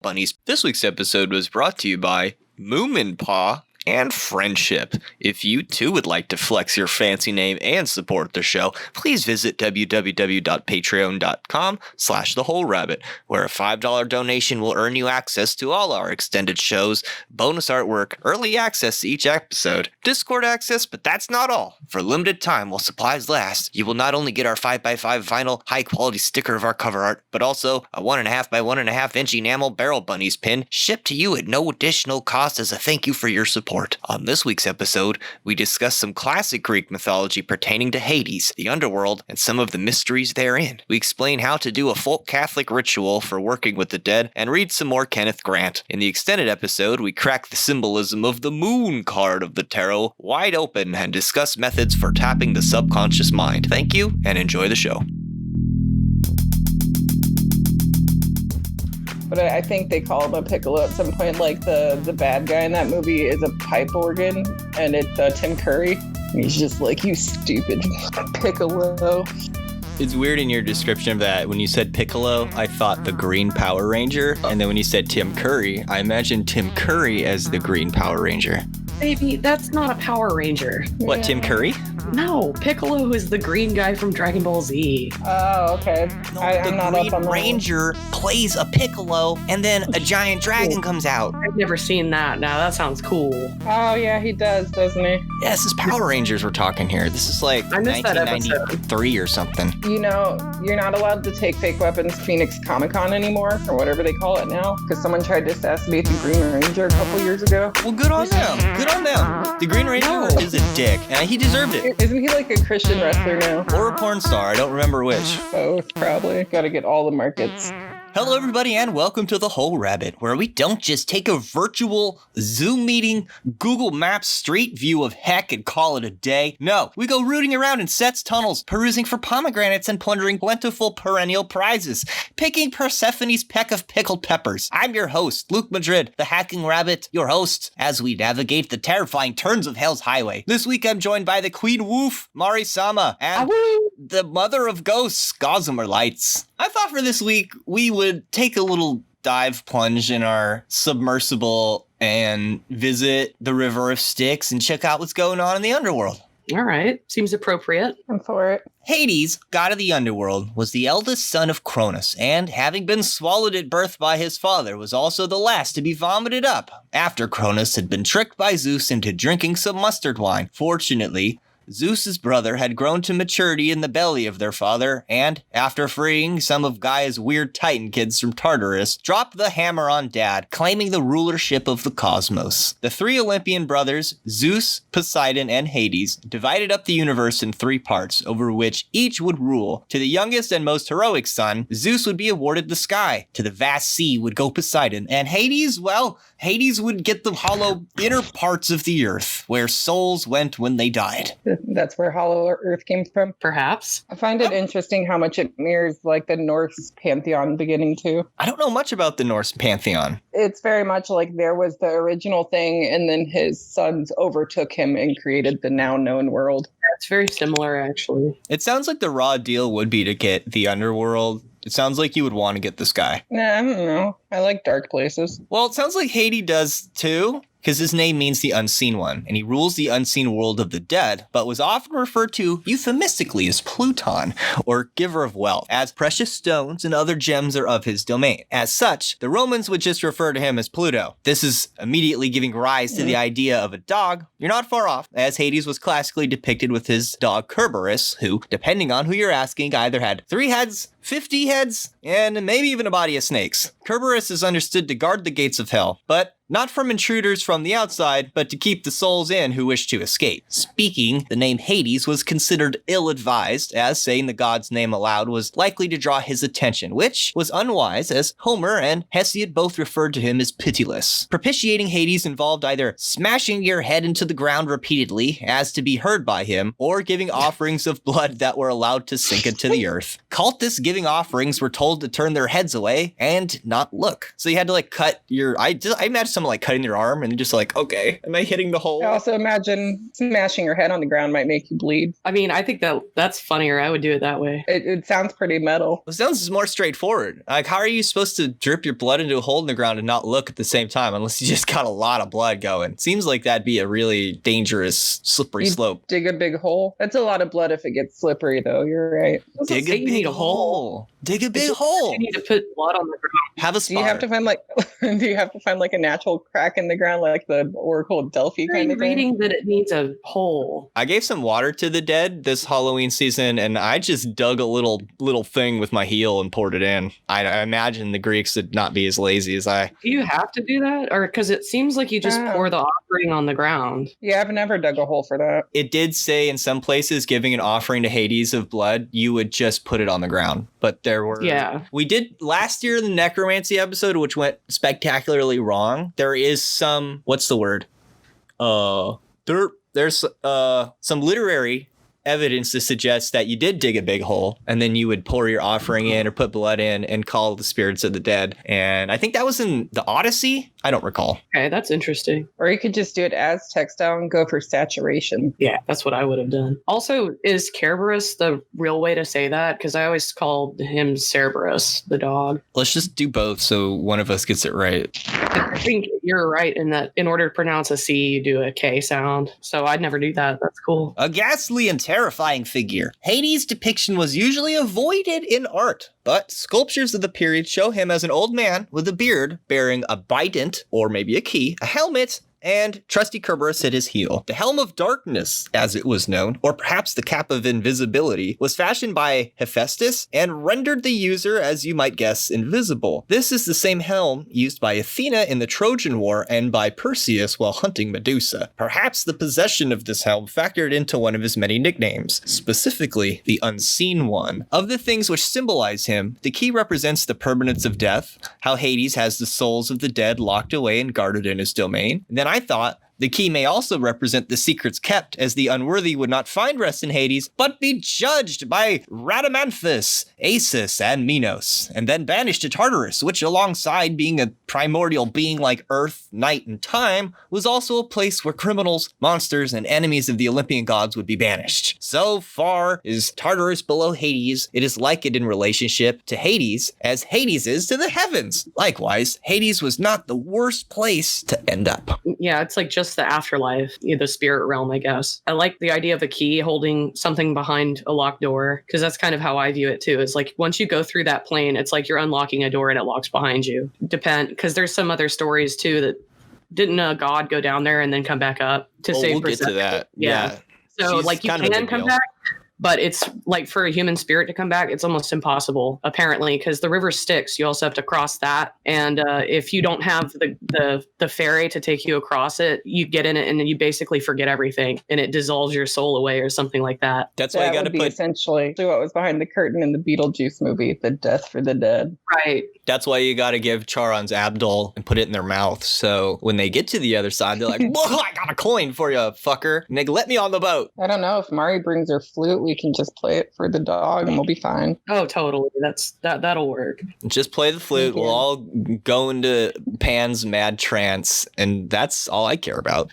Bunnies. This week's episode was brought to you by Moomin Paw and Friendship. If you too would like to flex your fancy name and support the show, please visit www.patreon.com/thewholerabbit, where a $5 donation will earn you access to all our extended shows, bonus artwork, early access to each episode, Discord access, but that's not all. For a limited time while supplies last, you will not only get our 5x5 vinyl high-quality sticker of our cover art, but also a 1.5x1.5 inch enamel Barrel Bunnies pin shipped to you at no additional cost as a thank you for your support. On this week's episode, we discuss some classic Greek mythology pertaining to Hades, the Underworld, and some of the mysteries therein. We explain how to do a folk Catholic ritual for working with the dead, and read some more Kenneth Grant. In the extended episode, we crack the symbolism of the moon card of the tarot wide open and discuss methods for tapping the subconscious mind. Thank you, and enjoy the show. But I think they call him a piccolo at some point. Like the bad guy in that movie is a pipe organ, and it's Tim Curry. And he's just like, you stupid piccolo. It's weird in your description of that. When you said Piccolo, I thought the Green Power Ranger. And then when you said Tim Curry, I imagined Tim Curry as the Green Power Ranger. Baby, that's not a Power Ranger. What, Tim Curry? No, Piccolo is the green guy from Dragon Ball Z. Oh, okay. No, I'm not up on the Green Ranger plays a Piccolo, and then a giant dragon comes out. I've never seen that. Now that sounds cool. Oh, yeah, he does, doesn't he? Yeah, this is Power Rangers we're talking here. This is like I missed 1993 or something. You know, you're not allowed to take fake weapons to Phoenix Comic-Con anymore, or whatever they call it now, because someone tried to assassinate the Green Ranger a couple years ago. Well, good on them. Good on them. The Green Ranger is a dick, and he deserved it. Isn't he like a Christian wrestler now? Or a porn star. I don't remember which. Both, probably. Gotta get all the markets. Hello, everybody, and welcome to The Whole Rabbit, where we don't just take a virtual Zoom meeting, Google Maps street view of heck and call it a day. No, we go rooting around in sets, tunnels, perusing for pomegranates and plundering plentiful perennial prizes, picking Persephone's peck of pickled peppers. I'm your host, Luke Madrid, the Hacking Rabbit, your host, as we navigate the terrifying turns of Hell's Highway. This week, I'm joined by the Queen Woof, Mari-sama, and the Mother of Ghosts, Gossamer Lights. I thought for this week, we would take a little dive plunge in our submersible and visit the River of Styx and check out what's going on in the Underworld. All right. Seems appropriate. I'm for it. Hades, god of the underworld, was the eldest son of Cronus, and having been swallowed at birth by his father, was also the last to be vomited up, after Cronus had been tricked by Zeus into drinking some mustard wine. Fortunately, Zeus's brother had grown to maturity in the belly of their father, and, after freeing some of Gaia's weird Titan kids from Tartarus, dropped the hammer on Dad, claiming the rulership of the cosmos. The three Olympian brothers, Zeus, Poseidon, and Hades, divided up the universe in three parts, over which each would rule. To the youngest and most heroic son, Zeus would be awarded the sky. To the vast sea would go Poseidon, and Hades, well, Hades would get the hollow inner parts of the earth, where souls went when they died. That's where Hollow Earth came from. Perhaps. I find it interesting how much it mirrors like the Norse pantheon beginning too. I don't know much about the Norse pantheon. It's very much like there was the original thing, and then his sons overtook him and created the now known world. It's very similar, actually. It sounds like the raw deal would be to get the Underworld. It sounds like you would want to get this guy. Nah, I don't know. I like dark places. Well, it sounds like Hades does too, because his name means the unseen one, and he rules the unseen world of the dead, but was often referred to euphemistically as Pluton, or giver of wealth, as precious stones and other gems are of his domain. As such, the Romans would just refer to him as Pluto. This is immediately giving rise to the idea of a dog. You're not far off, as Hades was classically depicted with his dog Kerberus, who, depending on who you're asking, either had 3 heads, 50 heads, and maybe even a body of snakes. Kerberus is understood to guard the gates of hell, but not from intruders from the outside, but to keep the souls in who wish to escape. Speaking, the name Hades was considered ill-advised, as saying the god's name aloud was likely to draw his attention, which was unwise, as Homer and Hesiod both referred to him as pitiless. Propitiating Hades involved either smashing your head into the ground repeatedly, as to be heard by him, or giving offerings of blood that were allowed to sink into the earth. Cultists giving offerings were told to turn their heads away and not look. So you had to cut your... I imagine someone like cutting your arm and you're just like, okay, am I hitting the hole? I also imagine smashing your head on the ground might make you bleed. I mean, I think that's funnier. I would do it that way. It sounds pretty metal. It sounds more straightforward. Like, how are you supposed to drip your blood into a hole in the ground and not look at the same time unless you just got a lot of blood going? Seems like that'd be a really dangerous, slippery slope. Dig a big hole. That's a lot of blood if it gets slippery, though. You're right. Dig a big hole. Dig a big hole. You need to put blood on the ground. Have a Do you spotter. have to find like a natural crack in the ground like the Oracle of Delphi kind I'm of thing? reading that it needs a hole. I gave some water to the dead this Halloween season, and I just dug a little thing with my heel and poured it in. I imagine the Greeks would not be as lazy as I. Do you have to do that? Or because it seems like you just pour the offering on the ground. Yeah, I've never dug a hole for that. It did say in some places giving an offering to Hades of blood, you would just put it on the ground. But there were... Yeah. We did last year the necromancy episode, which went spectacularly wrong. There is some... What's the word? There's some literary evidence to suggest that you did dig a big hole and then you would pour your offering in or put blood in and call the spirits of the dead. And I think that was in the Odyssey. I don't recall. Okay, that's interesting. Or you could just do it Aztec style and go for saturation. Yeah, that's what I would have done. Also, is Kerberus the real way to say that? Because I always called him Cerberus, the dog. Let's just do both so one of us gets it right. I think you're right in that in order to pronounce a C, you do a K sound. So I'd never do that. That's cool. A ghastly and terrifying figure. Hades' depiction was usually avoided in art, but sculptures of the period show him as an old man with a beard bearing a bident, or maybe a key, a helmet, and trusty Kerberus at his heel. The Helm of Darkness, as it was known, or perhaps the Cap of Invisibility, was fashioned by Hephaestus and rendered the user, as you might guess, invisible. This is the same helm used by Athena in the Trojan War and by Perseus while hunting Medusa. Perhaps the possession of this helm factored into one of his many nicknames, specifically the Unseen One. Of the things which symbolize him, the key represents the permanence of death, how Hades has the souls of the dead locked away and guarded in his domain. And then I thought the key may also represent the secrets kept, as the unworthy would not find rest in Hades, but be judged by Rhadamanthus, Acis, and Minos, and then banished to Tartarus, which alongside being a primordial being like Earth, Night, and Time, was also a place where criminals, monsters, and enemies of the Olympian gods would be banished. So far is Tartarus below Hades, it is likened in relationship to Hades, as Hades is to the heavens. Likewise, Hades was not the worst place to end up. Yeah, it's like just the afterlife, the spirit realm, I guess. I like the idea of a key holding something behind a locked door, because that's kind of how I view it too. It's like once you go through that plane, it's like you're unlocking a door and it locks behind you. Because there's some other stories too that didn't a god go down there and then come back up to save we'll get to that. Yeah. So She's like you kind of a can big come deal. back, but it's like for a human spirit to come back, it's almost impossible, apparently, because the river Styx, you also have to cross that. And if you don't have the ferry to take you across it, you get in it and then you basically forget everything and it dissolves your soul away or something like that. That's why you That got to would be put. essentially what was behind the curtain in the Beetlejuice movie, the death for the dead. Right. That's why you got to give Charon's abdol and put it in their mouth. So when they get to the other side, they're like, "Whoa, I got a coin for you, fucker!" And they let me on the boat. I don't know if Mari brings her flute, we can just play it for the dog and we'll be fine. Oh, totally. That'll work. Just play the flute. Yeah. We'll all go into Pan's mad trance, and that's all I care about.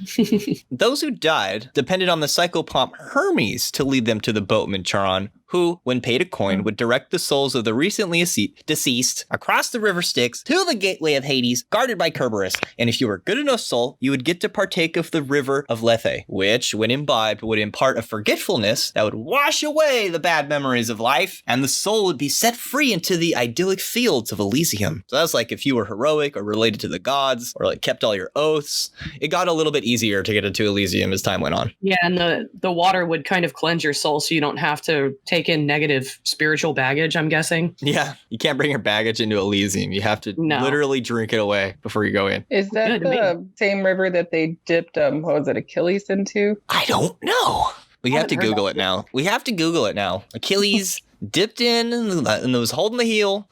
Those who died depended on the psychopomp Hermes to lead them to the boatman Charon, who, when paid a coin, would direct the souls of the recently deceased across the river Styx to the gateway of Hades, guarded by Kerberus. And if you were a good enough soul, you would get to partake of the River of Lethe, which, when imbibed, would impart a forgetfulness that would wash away the bad memories of life, and the soul would be set free into the idyllic fields of Elysium. So that's like if you were heroic or related to the gods, or like kept all your oaths. It got a little bit easier to get into Elysium as time went on. Yeah, and the water would kind of cleanse your soul so you don't have to take in negative spiritual baggage, I'm guessing. Yeah, you can't bring your baggage into Elysium. You have to literally drink it away before you go in. Is that the same river that they dipped, Achilles into? I don't know. We have to Google it now. We have to Google it now. Achilles dipped in and was holding the heel.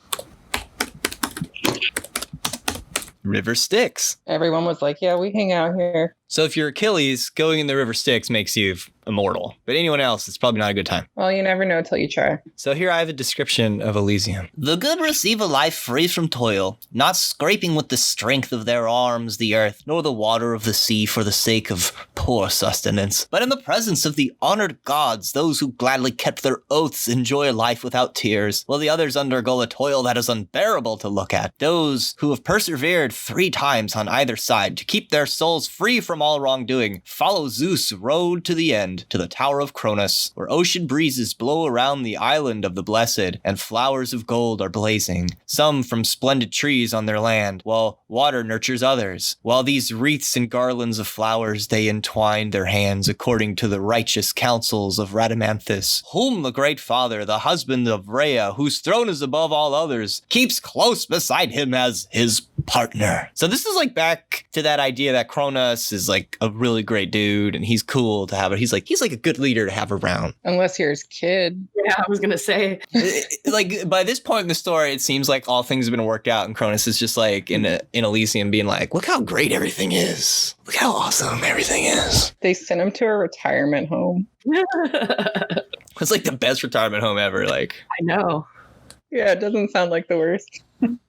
River Styx. Everyone was like, yeah, we hang out here. So if you're Achilles, going in the River Styx makes you immortal. But anyone else, it's probably not a good time. Well, you never know till you try. So here I have a description of Elysium. The good receive a life free from toil, not scraping with the strength of their arms the earth, nor the water of the sea for the sake of poor sustenance. But in the presence of the honored gods, those who gladly kept their oaths enjoy a life without tears, while the others undergo a toil that is unbearable to look at. Those who have persevered 3 times on either side to keep their souls free from all wrongdoing, follow Zeus' road to the end, to the tower of Cronus, where ocean breezes blow around the island of the blessed, and flowers of gold are blazing, some from splendid trees on their land, while water nurtures others. While these wreaths and garlands of flowers they entwine their hands according to the righteous counsels of Rhadamanthus, whom the great father, the husband of Rhea, whose throne is above all others, keeps close beside him as his partner. So this is like back to that idea that Cronus is like a really great dude and he's cool to have it. He's like a good leader to have around. Unless you're his kid. Yeah, I was gonna say. Like by this point in the story, it seems like all things have been worked out, and Cronus is just like in Elysium, being like, "Look how great everything is! Look how awesome everything is!" They sent him to a retirement home. It's like the best retirement home ever. Like, I know. Yeah, it doesn't sound like the worst.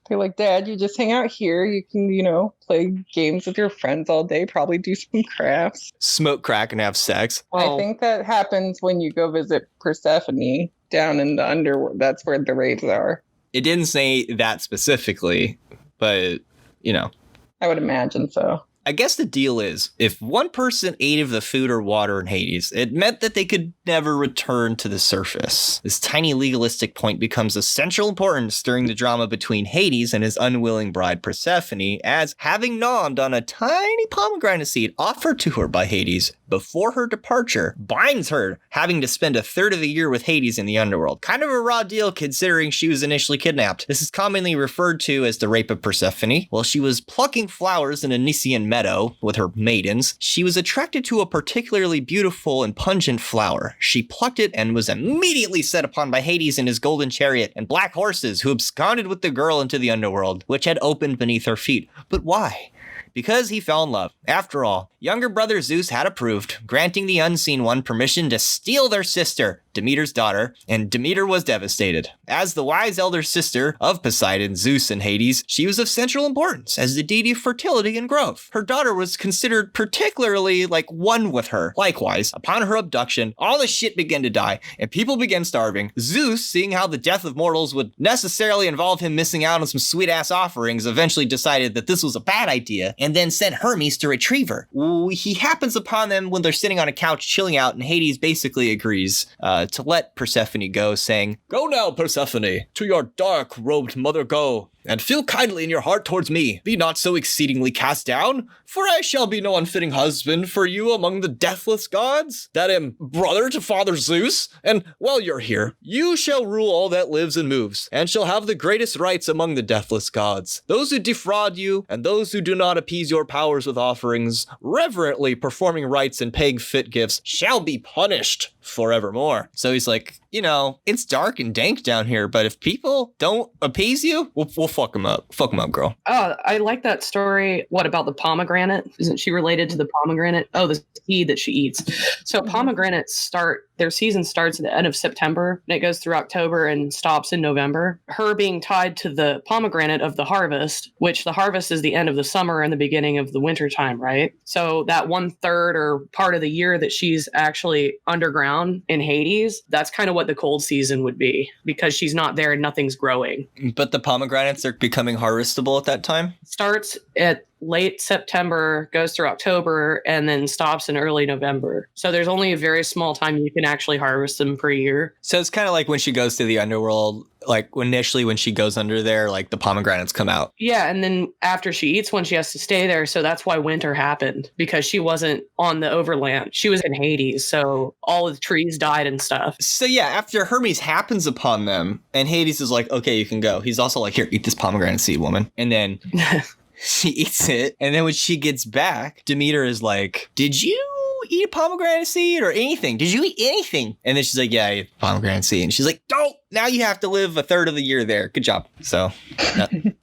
They're like, Dad, you just hang out here. You can, play games with your friends all day, probably do some crafts. Smoke crack and have sex. I think that happens when you go visit Persephone down in the Underworld. That's where the rapes are. It didn't say that specifically, but, I would imagine so. I guess the deal is, if one person ate of the food or water in Hades, it meant that they could never return to the surface. This tiny legalistic point becomes of central importance during the drama between Hades and his unwilling bride Persephone, as having gnawed on a tiny pomegranate seed offered to her by Hades before her departure, binds her having to spend a third of the year with Hades in the underworld. Kind of a raw deal considering she was initially kidnapped. This is commonly referred to as the Rape of Persephone. While she was plucking flowers in a Nysian meadow with her maidens, she was attracted to a particularly beautiful and pungent flower. She plucked it and was immediately set upon by Hades in his golden chariot and black horses, who absconded with the girl into the underworld, which had opened beneath her feet. But why? Because he fell in love. After all, younger brother Zeus had approved, granting the Unseen One permission to steal their sister, Demeter's daughter, and Demeter was devastated. As the wise elder sister of Poseidon, Zeus, and Hades, she was of central importance as the deity of fertility and growth. Her daughter was considered particularly one with her. Likewise, upon her abduction, all the shit began to die, and people began starving. Zeus, seeing how the death of mortals would necessarily involve him missing out on some sweet-ass offerings, eventually decided that this was a bad idea, and then sent Hermes to retrieve her. He happens upon them when they're sitting on a couch chilling out, and Hades basically agrees to let Persephone go, saying, "Go now, Persephone, to your dark-robed mother go, and feel kindly in your heart towards me. Be not so exceedingly cast down, for I shall be no unfitting husband for you among the deathless gods, that am brother to Father Zeus. And while you're here, you shall rule all that lives and moves, and shall have the greatest rights among the deathless gods. Those who defraud you, and those who do not appease your powers with offerings, reverently performing rites and paying fit gifts, shall be punished forevermore." So he's like, it's dark and dank down here, but if people don't appease you, we'll fuck them up. Fuck them up, girl. Oh, I like that story. What about the pomegranate? Isn't she related to the pomegranate? Oh, the seed that she eats. So pomegranates their season starts at the end of September, and it goes through October and stops in November. Her being tied to the pomegranate of the harvest, which the harvest is the end of the summer and the beginning of the winter time, right? So that 1/3 or part of the year that she's actually underground in Hades, that's kind of what the cold season would be, because she's not there and nothing's growing. But the pomegranates are becoming harvestable at that time? Starts at late September, goes through October, and then stops in early November. So there's only a very small time you can actually harvest them per year. So it's kind of like when she goes to the underworld, initially when she goes under there, the pomegranates come out. Yeah, and then after she eats one, she has to stay there. So that's why winter happened, because she wasn't on the overland. She was in Hades, so all the trees died and stuff. So yeah, after Hermes happens upon them, and Hades is like, okay, you can go. He's also like, here, eat this pomegranate seed, woman. And then she eats it, and then when she gets back, Demeter is like, did you eat a pomegranate seed or anything? Did you eat anything? And then she's like, yeah, I ate pomegranate seed. And she's like, don't now you have to live a third of the year there. Good job. So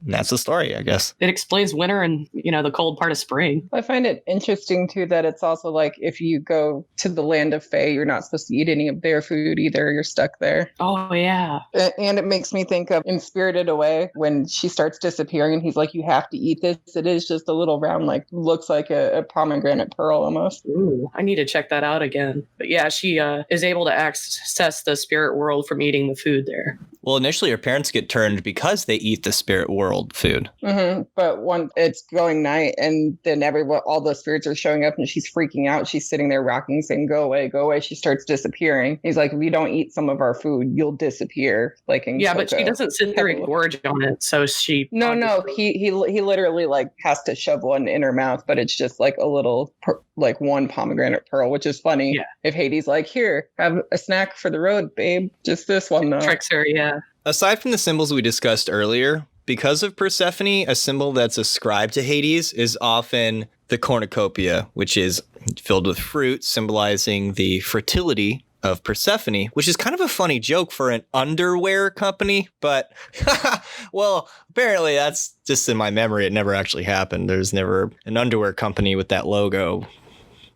that's the story, I guess. It explains winter and, the cold part of spring. I find it interesting, too, that it's also like if you go to the land of Fae, you're not supposed to eat any of their food either. You're stuck there. Oh, yeah. And it makes me think of in Spirited Away when she starts disappearing and he's like, you have to eat this. It is just a little round, like, looks like a pomegranate pearl almost. Ooh, I need to check that out again. But yeah, she is able to access the spirit world from eating the food there. Well, initially her parents get turned because they eat the spirit world food. Mm-hmm. But when it's going night and then all the spirits are showing up and she's freaking out. She's sitting there rocking, saying, go away, go away. She starts disappearing. He's like, if you don't eat some of our food, you'll disappear. Like in But she doesn't sit there and gorge on it. So she... No. He literally like has to shove one in her mouth, but it's just like a little, like one pomegranate pearl, which is funny. Yeah. If Hades like, here, have a snack for the road, babe. Just this one though. Tricks her, yeah. Aside from the symbols we discussed earlier, because of Persephone, a symbol that's ascribed to Hades is often the cornucopia, which is filled with fruit, symbolizing the fertility of Persephone, which is kind of a funny joke for an underwear company, but, well, apparently that's just in my memory. It never actually happened. There's never an underwear company with that logo,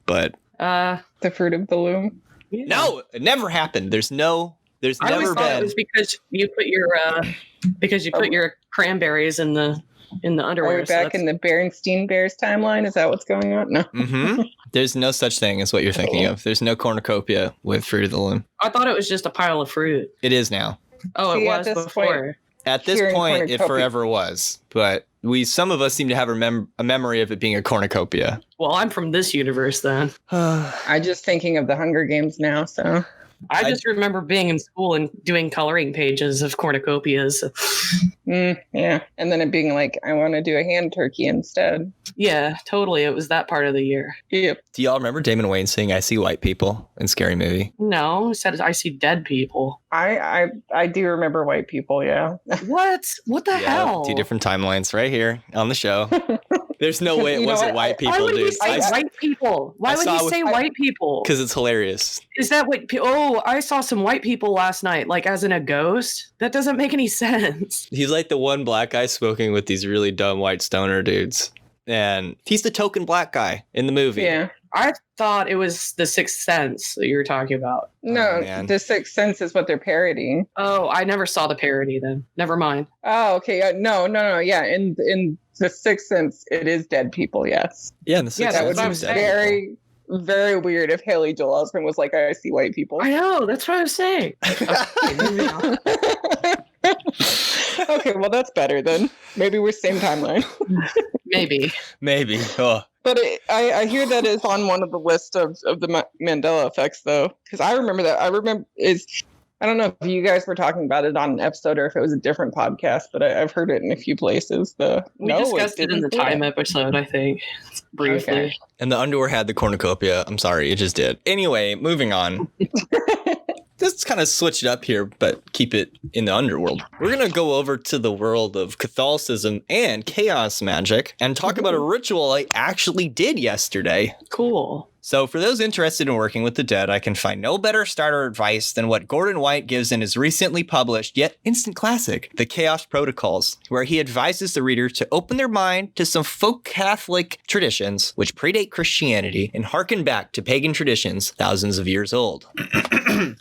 but... the fruit of the loom? Yeah. No, it never happened. There's never thought been. It was because you put your cranberries in the underwear. Are we back in the Berenstein Bears timeline? Is that what's going on? No. Mm-hmm. There's no such thing as what you're thinking of. There's no cornucopia with fruit of the loom. I thought it was just a pile of fruit. It is now. Oh, See, it was before. At this point, it forever was. But some of us seem to have a memory of it being a cornucopia. Well, I'm from this universe then. I'm just thinking of the Hunger Games now, so... I just remember being in school and doing coloring pages of cornucopias. Yeah. And then it being like, I want to do a hand turkey instead. Yeah, totally. It was that part of the year. Yep. Do y'all remember Damon Wayans saying, I see white people in Scary Movie? No, he said, I see dead people. I do remember white people, yeah. What? What the hell? 2 different timelines right here on the show. There's no way it wasn't white people, Why would dude. he say white people? Why would he say white people? Because it's hilarious. Is that what... Oh, I saw some white people last night, like as in a ghost? That doesn't make any sense. He's like the one black guy smoking with these really dumb white stoner dudes. And he's the token black guy in the movie. Yeah. I thought it was The Sixth Sense that you were talking about. No, The Sixth Sense is what they're parodying. Oh, I never saw the parody then. Never mind. Oh, okay. No. Yeah, in The Sixth Sense, it is dead people, yes. Yeah, in The Sixth Sense. That would be very, very weird if Haley Joel Osment was like, I see white people. I know, that's what I was saying. Okay, well, that's better then. Maybe we're same timeline. Maybe. Oh. But I hear that is on one of the list of the Mandela effects, though. Because I remember that. I don't know if you guys were talking about it on an episode or if it was a different podcast, but I've heard it in a few places. We discussed it in the Time episode, I think, briefly. Okay. And the underwear had the cornucopia. I'm sorry, it just did. Anyway, moving on. Let's kind of switch it up here, but keep it in the underworld. We're going to go over to the world of Catholicism and chaos magic and talk about a ritual I actually did yesterday. Cool. So for those interested in working with the dead, I can find no better starter advice than what Gordon White gives in his recently published yet instant classic, The Chaos Protocols, where he advises the reader to open their mind to some folk Catholic traditions which predate Christianity and harken back to pagan traditions thousands of years old.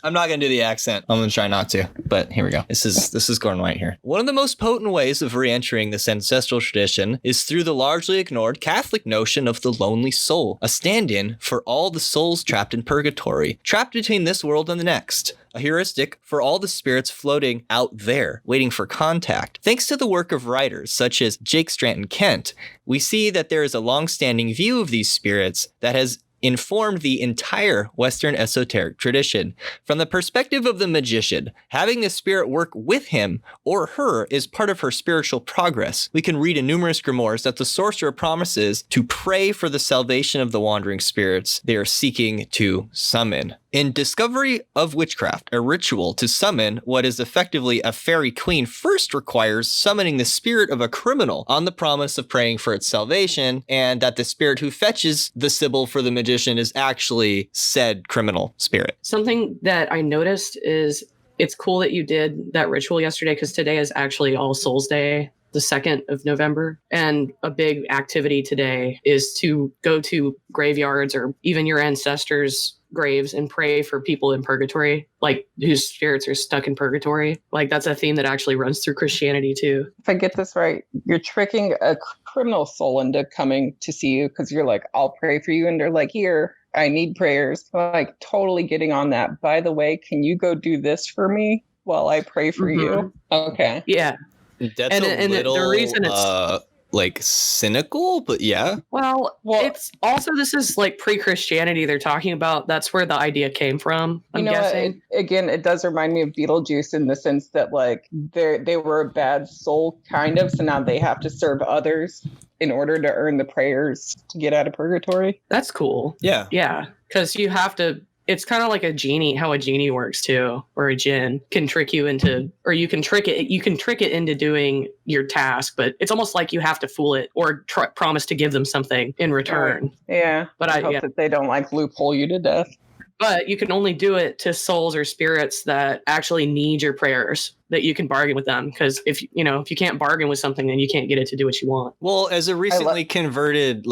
I'm not going to do the accent. I'm going to try not to, but here we go. This is Gordon White here. One of the most potent ways of re-entering this ancestral tradition is through the largely ignored Catholic notion of the lonely soul, a stand-in for all the souls trapped in purgatory, trapped between this world and the next. A heuristic for all the spirits floating out there, waiting for contact. Thanks to the work of writers such as Jake Stratton Kent, we see that there is a long-standing view of these spirits that has informed the entire Western esoteric tradition. From the perspective of the magician, having the spirit work with him or her is part of her spiritual progress. We can read in numerous grimoires that the sorcerer promises to pray for the salvation of the wandering spirits they are seeking to summon. In Discovery of Witchcraft, a ritual to summon what is effectively a fairy queen first requires summoning the spirit of a criminal on the promise of praying for its salvation, and that the spirit who fetches the sibyl for the magician is actually said criminal spirit. Something that I noticed is it's cool that you did that ritual yesterday, because today is actually All Souls Day, the 2nd of November. And a big activity today is to go to graveyards or even your ancestors' graves and pray for people in purgatory, like whose spirits are stuck in purgatory. Like that's a theme that actually runs through Christianity too. If I get this right, you're tricking a criminal soul into coming to see you because you're like, I'll pray for you. And they're like, here, I need prayers. Like totally getting on that. By the way, can you go do this for me while I pray for you? Okay. Yeah. That's And the reason it's like cynical, but yeah. Well, it's also, this is like pre-Christianity they're talking about. That's where the idea came from, I'm guessing. Again, it does remind me of Beetlejuice in the sense that like they were a bad soul kind of, so now they have to serve others in order to earn the prayers to get out of purgatory. That's cool. Yeah. Yeah, because you have to. It's kind of like a genie, how a genie works too, or a djinn can trick you into, or you can trick it. You can trick it into doing your task, but it's almost like you have to fool it or promise to give them something in return. Yeah, but I hope that they don't like loophole you to death. But you can only do it to souls or spirits that actually need your prayers, that you can bargain with them. Because if you can't bargain with something, then you can't get it to do what you want. Well, as a recently converted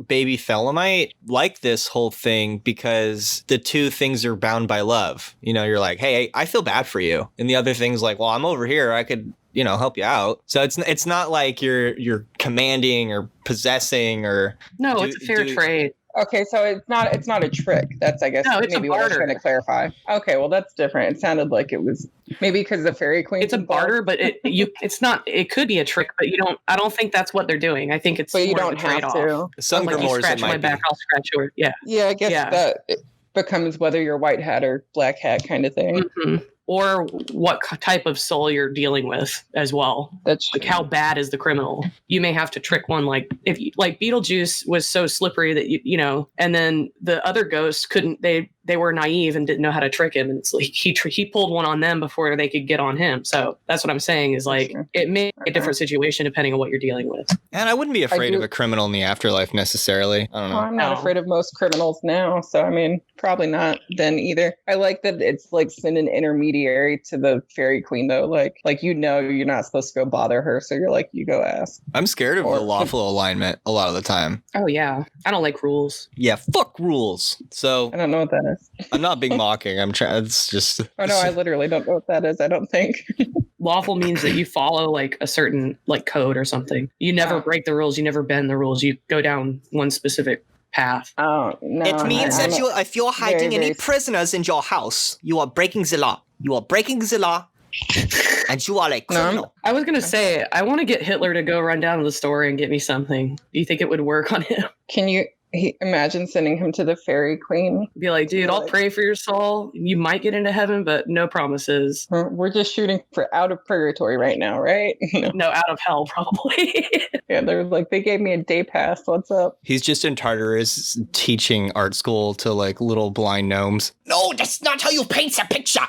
baby Thelemite, like this whole thing, because the two things are bound by love. You're like, hey, I feel bad for you. And the other thing's like, well, I'm over here. I could help you out. So it's not like you're commanding or possessing or it's a fair trade. Okay, so it's not a trick. That's, I guess, maybe what I was trying to clarify. Okay, well, that's different. It sounded like it was maybe because the fairy queen. It's a barter, but it's not. It could be a trick, but I don't think that's what they're doing. I think it's. But you don't have to. Some grimoires scratch my back, I'll scratch yours. Yeah. Yeah, I guess that it becomes whether you're white hat or black hat kind of thing. Mm-hmm. Or what type of soul you're dealing with as well. That's like, how bad is the criminal? You may have to trick one, like if like Beetlejuice was so slippery that and then the other ghosts couldn't. They were naive and didn't know how to trick him, and it's like he pulled one on them before they could get on him. So that's what I'm saying is like it may be a different situation depending on what you're dealing with. And I wouldn't be afraid of a criminal in the afterlife necessarily. I don't know. Well, I'm not afraid of most criminals now, so I mean probably not then either. I like that it's like send an intermediary to the fairy queen though, like you're not supposed to go bother her, so you're like, you go ask. I'm scared of the lawful alignment a lot of the time. Oh yeah, I don't like rules. Yeah, fuck rules. So I don't know what that is. I'm not being mocking. I'm trying. It's just. Oh no, I literally don't know what that is. I don't think. Lawful means that you follow like a certain like code or something. You never break the rules. You never bend the rules. You go down one specific path. Oh no! It means that if you're hiding any prisoners in your house, you are breaking the law. You are breaking the law. And you are a criminal. I was gonna say, I want to get Hitler to go run down to the store and get me something. Do you think it would work on him? Can you imagine sending him to the fairy queen? Be like, dude, I'll pray for your soul. You might get into heaven, but no promises. We're just shooting for out of purgatory right now, right? No, out of hell, probably. Yeah, they're like, they gave me a day pass. What's up? He's just in Tartarus teaching art school to like little blind gnomes. No, that's not how you paint a picture.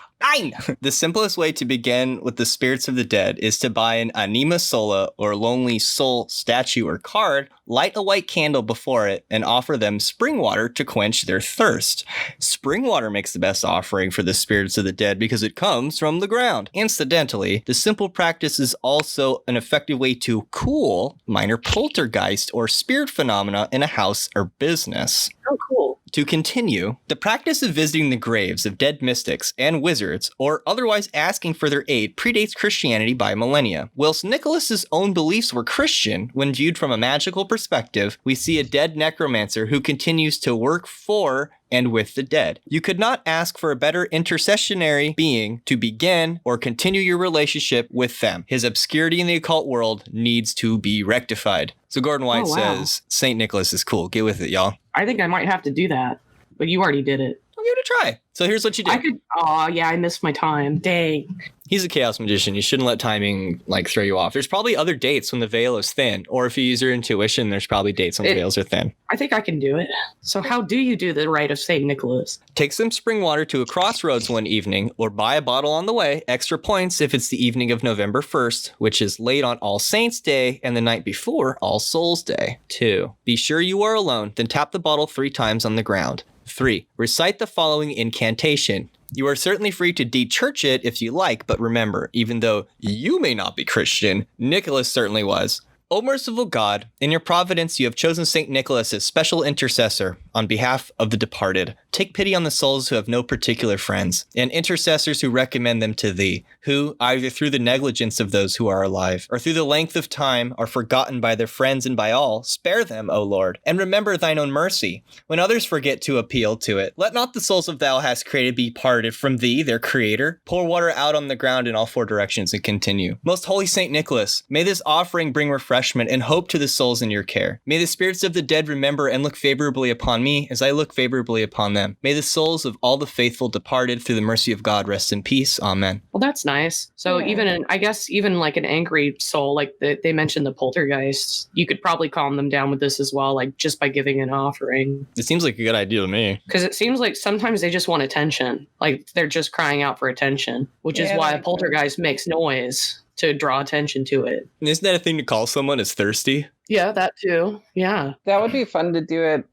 The simplest way to begin with the spirits of the dead is to buy an anima sola or lonely soul statue or card, light a white candle before it, and offer them spring water to quench their thirst. Spring water makes the best offering for the spirits of the dead because it comes from the ground. Incidentally, the simple practice is also an effective way to cool minor poltergeist or spirit phenomena in a house or business. Oh, cool. To continue, the practice of visiting the graves of dead mystics and wizards, or otherwise asking for their aid, predates Christianity by millennia. Whilst Nicholas's own beliefs were Christian, when viewed from a magical perspective, we see a dead necromancer who continues to work for and with the dead. You could not ask for a better intercessionary being to begin or continue your relationship with them. His obscurity in the occult world needs to be rectified. So Gordon White says, St. Nicholas is cool. Get with it, y'all. I think I might have to do that, but you already did it. I'll give it a try. So here's what you do. I missed my time. Dang. He's a chaos magician. You shouldn't let timing throw you off. There's probably other dates when the veil is thin, or if you use your intuition, there's probably dates when the veils are thin. I think I can do it. So how do you do the rite of St. Nicholas? Take some spring water to a crossroads one evening, or buy a bottle on the way. Extra points if it's the evening of November 1st, which is late on All Saints Day and the night before All Souls Day. 2. Be sure you are alone, then tap the bottle 3 times on the ground. 3. Recite the following incantation. You are certainly free to de-church it if you like, but remember, even though you may not be Christian, Nicholas certainly was. O merciful God, in your providence you have chosen St. Nicholas as special intercessor on behalf of the departed. Take pity on the souls who have no particular friends, and intercessors who recommend them to thee, who, either through the negligence of those who are alive, or through the length of time, are forgotten by their friends and by all. Spare them, O Lord, and remember thine own mercy. When others forget to appeal to it, let not the souls of thou hast created be parted from thee, their creator. Pour water out on the ground in all four directions and continue. Most holy St. Nicholas, may this offering bring refreshment and hope to the souls in your care. May the spirits of the dead remember and look favorably upon me as I look favorably upon them. May the souls of all the faithful departed through the mercy of God rest in peace. Amen. Well, that's nice. So I guess even like an angry soul, like they mentioned the poltergeists, you could probably calm them down with this as well, like just by giving an offering. It seems like a good idea to me. Because it seems like sometimes they just want attention. Like they're just crying out for attention, which is why a poltergeist makes noise to draw attention to it. Isn't that a thing to call someone as thirsty? Yeah, that too. Yeah. That would be fun to do it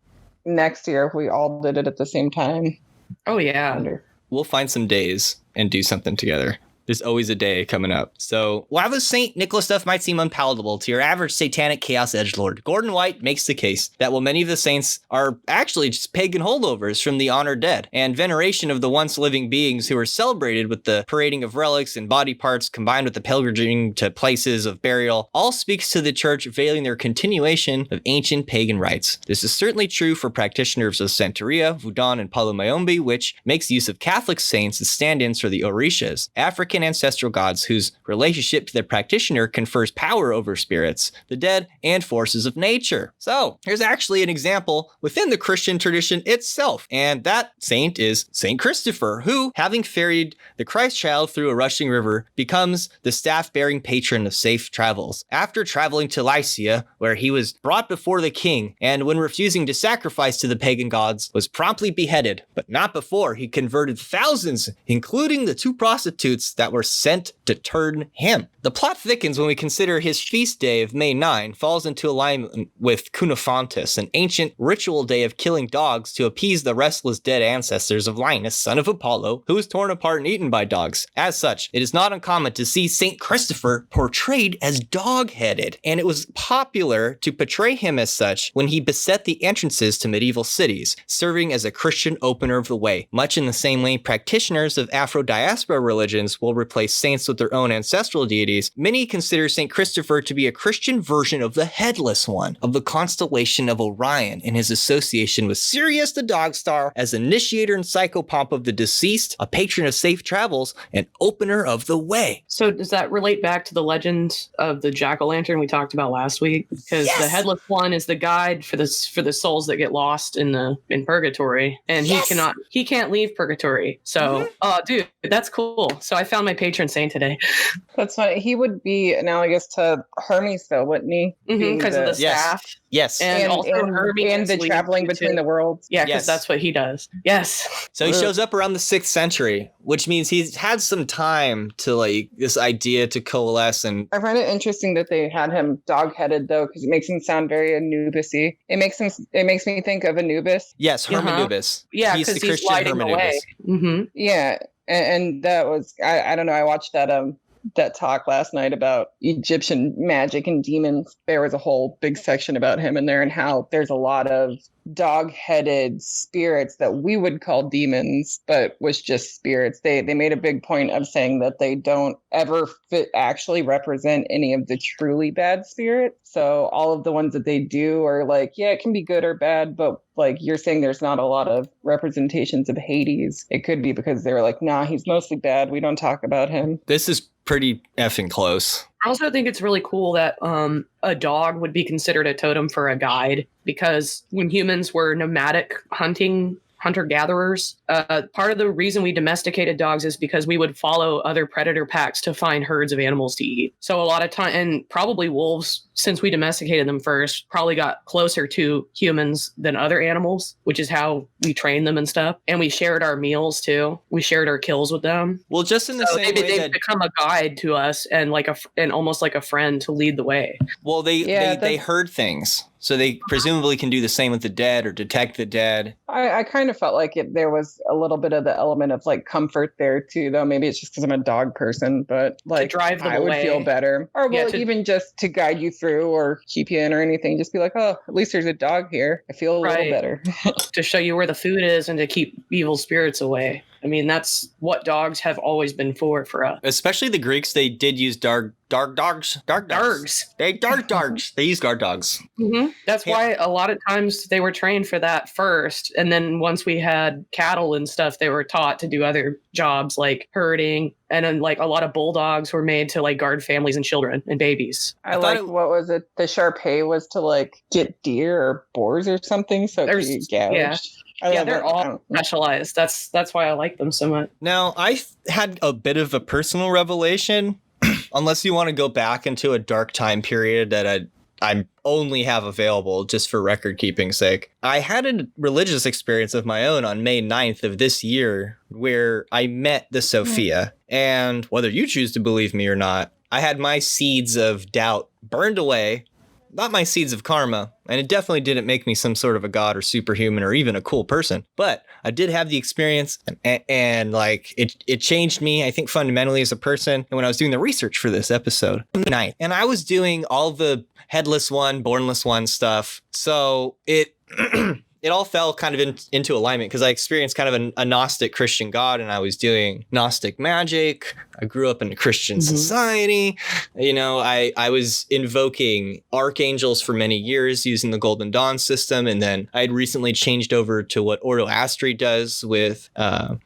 next year if we all did it at the same time. Oh, yeah. We'll find some days and do something together. There's always a day coming up. So, while the St. Nicholas stuff might seem unpalatable to your average satanic chaos edgelord, Gordon White makes the case that while many of the saints are actually just pagan holdovers from the honored dead, and veneration of the once living beings who are celebrated with the parading of relics and body parts combined with the pilgrimaging to places of burial, all speaks to the church veiling their continuation of ancient pagan rites. This is certainly true for practitioners of Santeria, Voodoo, and Palomayombe, which makes use of Catholic saints as stand-ins for the Orishas, African ancestral gods whose relationship to their practitioner confers power over spirits, the dead, and forces of nature. So, here's actually an example within the Christian tradition itself, and that saint is Saint Christopher, who, having ferried the Christ child through a rushing river, becomes the staff-bearing patron of safe travels. After traveling to Lycia, where he was brought before the king, and when refusing to sacrifice to the pagan gods, was promptly beheaded, but not before he converted thousands, including the two prostitutes that were sent to turn him. The plot thickens when we consider his feast day of May 9 falls into alignment with Cunefantis, an ancient ritual day of killing dogs to appease the restless dead ancestors of Linus, son of Apollo, who was torn apart and eaten by dogs. As such, it is not uncommon to see Saint Christopher portrayed as dog-headed, and it was popular to portray him as such when he beset the entrances to medieval cities, serving as a Christian opener of the way. Much in the same way, practitioners of Afro-diaspora religions will replace saints with their own ancestral deities. Many consider St. Christopher to be a Christian version of the Headless One, of the constellation of Orion, in his association with Sirius the Dog Star as initiator and psychopomp of the deceased, a patron of safe travels, and opener of the way. So does that relate back to the legend of the jack-o'-lantern we talked about last week? Because the Headless One is the guide for the souls that get lost in purgatory, and he can't leave purgatory. So, dude, that's cool. So I found my patron saint today. That's funny. He would be analogous to Hermes, though, wouldn't he? Because of the staff. Yes. And also Hermes and the traveling between the worlds. Yeah, because that's what he does. Yes. So he shows up around the 6th century, which means he's had some time to this idea to coalesce. And I find it interesting that they had him dog-headed, though, because it makes him sound very Anubis-y. It makes me think of Anubis. Yes, Hermanubis. Yeah, because he's lighting the way. Mm-hmm. Yeah, and that was I don't know. I watched that talk last night about Egyptian magic and demons. There was a whole big section about him in there and how there's a lot of dog-headed spirits that we would call demons, but was just spirits. They made a big point of saying that they don't ever actually represent any of the truly bad spirits. So all of the ones that they do are it can be good or bad, but you're saying there's not a lot of representations of Hades. It could be because they were nah, he's mostly bad. We don't talk about him. This is pretty effing close. I also think it's really cool that a dog would be considered a totem for a guide, because when humans were nomadic hunter-gatherers, part of the reason we domesticated dogs is because we would follow other predator packs to find herds of animals to eat. So a lot of time, and probably wolves, since we domesticated them first, probably got closer to humans than other animals, which is how we trained them and stuff. And we shared our meals too. We shared our kills with them. Well, just in the same way they've become a guide to us and and almost like a friend to lead the way. Well, they heard things. So they presumably can do the same with the dead or detect the dead. I kind of felt like there was a little bit of the element of like comfort there too, though. Maybe it's just because I'm a dog person, but like drive them I would away. feel better. Or well, even just to guide you through or keep you in or anything. Just be like, oh, at least there's a dog here. I feel a little better. To show you where the food is and to keep evil spirits away. I mean, that's what dogs have always been for us. Especially the Greeks, they did use dark dogs. They use guard dogs. Mm-hmm. That's why a lot of times they were trained for that first. And then once we had cattle and stuff, they were taught to do other jobs like herding. And then like a lot of bulldogs were made to like guard families and children and babies. I like, what was it? The Shar-Pei was to like get deer or boars or something. So it could get gouged. Yeah, they're all specialized. That's why I like them so much. Now, I had a bit of a personal revelation, unless you want to go back into a dark time period that I only have available just for record keeping sake. I had a religious experience of my own on May 9th of this year where I met the Sophia. And whether you choose to believe me or not, I had my seeds of doubt burned away. Not my seeds of karma, and it definitely didn't make me some sort of a god or superhuman or even a cool person. But I did have the experience, and like it changed me, I think, fundamentally as a person. And when I was doing the research for this episode, and I was doing all the headless one, bornless one stuff, so it it all fell kind of into alignment because I experienced kind of a Gnostic Christian God, and I was doing Gnostic magic. I grew up in a Christian society. You know, I was invoking archangels for many years using the Golden Dawn system, and then I had recently changed over to what Zoroaster does with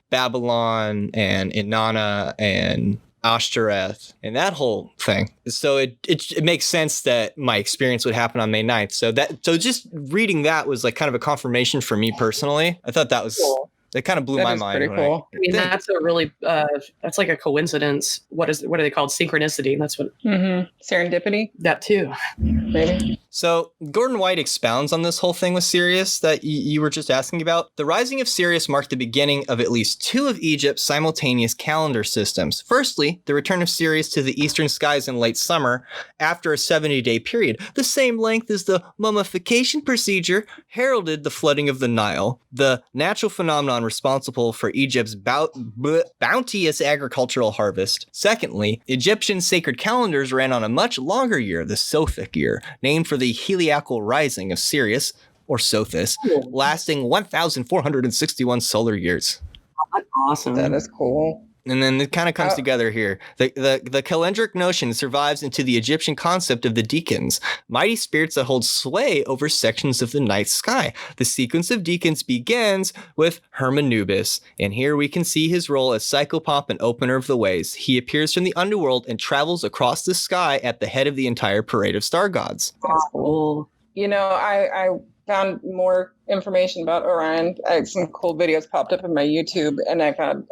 Babylon and Inanna and Ashtoreth and that whole thing. So it makes sense that my experience would happen on May 9th. So just reading that was like kind of a confirmation for me personally. I thought that was cool. That kind of blew my mind. Pretty cool. I mean, that's a really that's like a coincidence. What are they called? Synchronicity. That's what. Serendipity. That too. Maybe. So Gordon White expounds on this whole thing with Sirius that you were just asking about. The rising of Sirius marked the beginning of at least two of Egypt's simultaneous calendar systems. Firstly, the return of Sirius to the eastern skies in late summer after a 70-day period, the same length as the mummification procedure, heralded the flooding of the Nile, the natural phenomenon responsible for Egypt's bounteous agricultural harvest. Secondly, Egyptian sacred calendars ran on a much longer year, the Sothic year, named for the heliacal rising of Sirius, or Sothis, lasting 1,461 solar years. That's awesome. That is cool. And then it kind of comes together here. The calendric notion survives into the Egyptian concept of the decans, mighty spirits that hold sway over sections of the night sky. The sequence of decans begins with Hermanubis, and here we can see his role as psychopomp and opener of the ways. He appears from the underworld and travels across the sky at the head of the entire parade of star gods. That's cool. You know, I found more information about Orion. Some cool videos popped up in my YouTube, and I found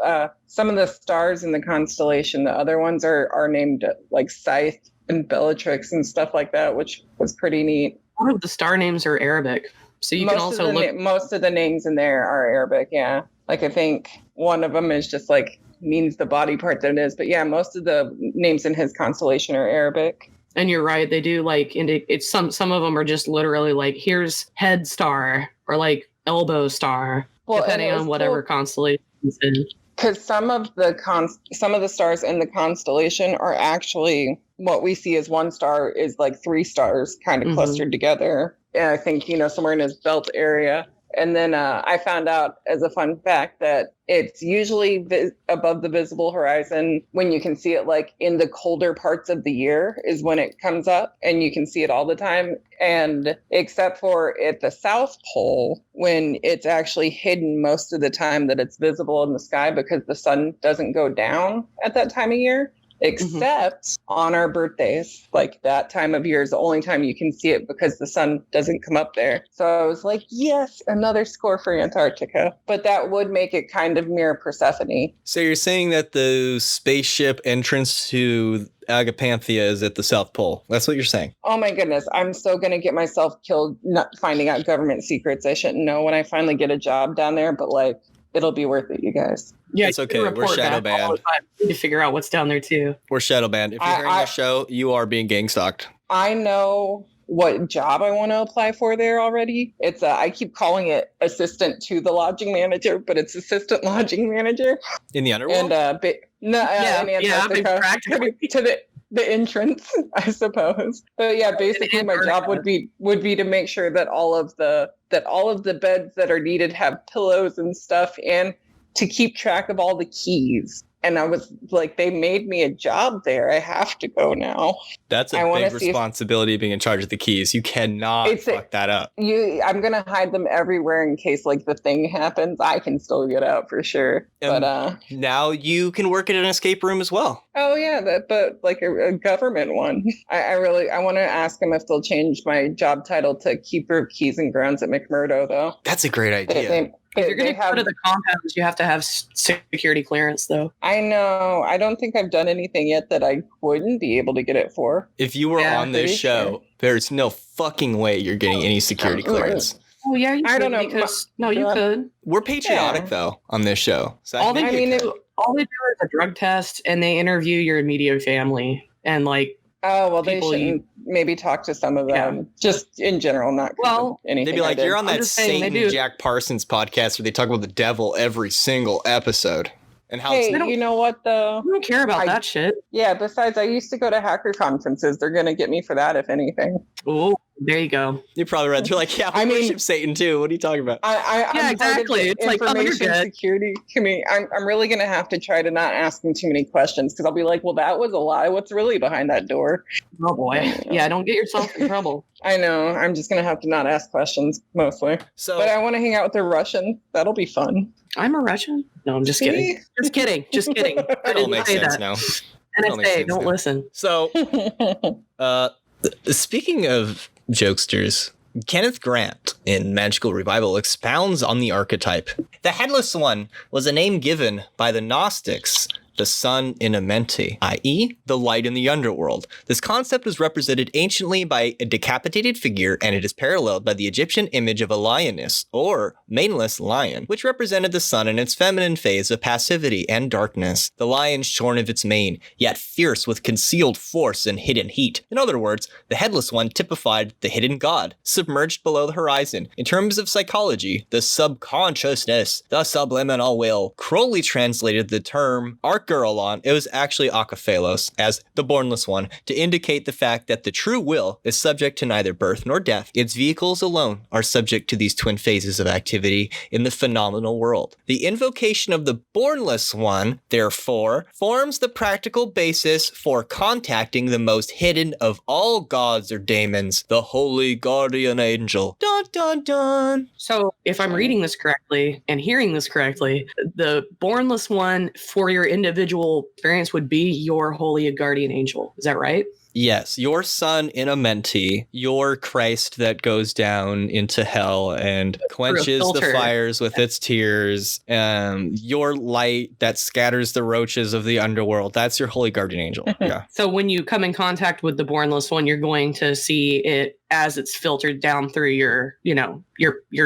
some of the stars in the constellation. The other ones are named like Scythe and Bellatrix and stuff like that, which was pretty neat. All of the star names are Arabic, so you can also look. Most of the names in there are Arabic, yeah. Like I think one of them is just like means the body part that it is, but yeah, most of the names in his constellation are Arabic. And you're right, they do like it's some of them are just literally like here's head star or like elbow star, depending on whatever constellation it's in. Because some of the stars in the constellation are actually what we see as one star is like three stars kind of clustered together. And I think, somewhere in his belt area. And then I found out as a fun fact that it's usually above the visible horizon when you can see it like in the colder parts of the year is when it comes up, and you can see it all the time. And except for at the South Pole, when it's actually hidden most of the time that it's visible in the sky because the sun doesn't go down at that time of year. Except on our birthdays, like that time of year is the only time you can see it because the sun doesn't come up there. So I was like, yes, another score for Antarctica. But that would make it kind of mirror Persephone. So you're saying that the spaceship entrance to Agapanthea is at the South Pole. That's what you're saying. Oh my goodness. I'm so going to get myself killed not finding out government secrets I shouldn't know when I finally get a job down there. But like, it'll be worth it, you guys. Yeah, it's okay. We're shadow banned. To figure out what's down there too. We're shadow banned. If you're hearing the show, you are being gang stalked. I know what job I want to apply for there already. It's I keep calling it assistant to the lodging manager, but it's assistant lodging manager. In the Underworld? And in Antarctica, practically. to the entrance, I suppose. But yeah, basically my job would be to make sure that all of the beds that are needed have pillows and stuff, and to keep track of all the keys. And I was like, they made me a job there. I have to go now. That's a big responsibility, being in charge of the keys. You cannot fuck that up. I'm going to hide them everywhere in case like the thing happens. I can still get out for sure. But now you can work at an escape room as well. Oh yeah, but like a government one. I want to ask them if they'll change my job title to Keeper of Keys and Grounds at McMurdo, though. That's a great idea. If you're going to go to the compounds, you have to have security clearance, though. I know. I don't think I've done anything yet that I wouldn't be able to get it for. If you were on this show, there's no fucking way you're getting any security clearance. Oh, yeah, you could. I don't know. Because, you could. We're patriotic, though, on this show. So all they do is a drug test, and they interview your immediate family. And, like, oh, well, they shouldn't maybe talk to some of them, just in general, not anything. They'd be like, you're on that Satan Jack Parsons podcast where they talk about the devil every single episode. And how you know what, though? I don't care about that shit. Yeah, besides, I used to go to hacker conferences. They're going to get me for that, if anything. Oh, there you go. You probably read. They're like, I worship Satan too. What are you talking about? I'm exactly. It's like, information security committee. I'm really going to have to try to not ask them too many questions, because I'll be like, well, that was a lie. What's really behind that door? Oh boy. Yeah, don't get yourself in trouble. I know. I'm just going to have to not ask questions mostly. But I want to hang out with the Russian. That'll be fun. I'm a Russian? No, I'm just kidding. Just kidding. That all makes sense now. NSA, don't listen. So, speaking of jokesters, Kenneth Grant in Magical Revival expounds on the archetype. The Headless One was a name given by the Gnostics, the sun in Amenti, i.e., the light in the underworld. This concept was represented anciently by a decapitated figure, and it is paralleled by the Egyptian image of a lioness, or maneless lion, which represented the sun in its feminine phase of passivity and darkness. The lion shorn of its mane, yet fierce with concealed force and hidden heat. In other words, the Headless One typified the hidden god, submerged below the horizon. In terms of psychology, the subconsciousness, the subliminal will. Crowley translated the term Arcurolon, it was actually Akaphalos, as the bornless one, to indicate the fact that the true will is subject to neither birth nor death. Its vehicles alone are subject to these twin phases of activity in the phenomenal world. The invocation of the bornless one, therefore, forms the practical basis for contacting the most hidden of all gods or daemons, the holy guardian angel. Dun dun dun! So, if I'm reading this correctly and hearing this correctly, the bornless one for your individual experience would be your holy guardian angel. Is that right? Yes, your son in Amenti, your Christ that goes down into hell and quenches the fires with its tears, your light that scatters the roaches of the underworld. That's your holy guardian angel. Yeah. So when you come in contact with the bornless one, you're going to see it as it's filtered down through your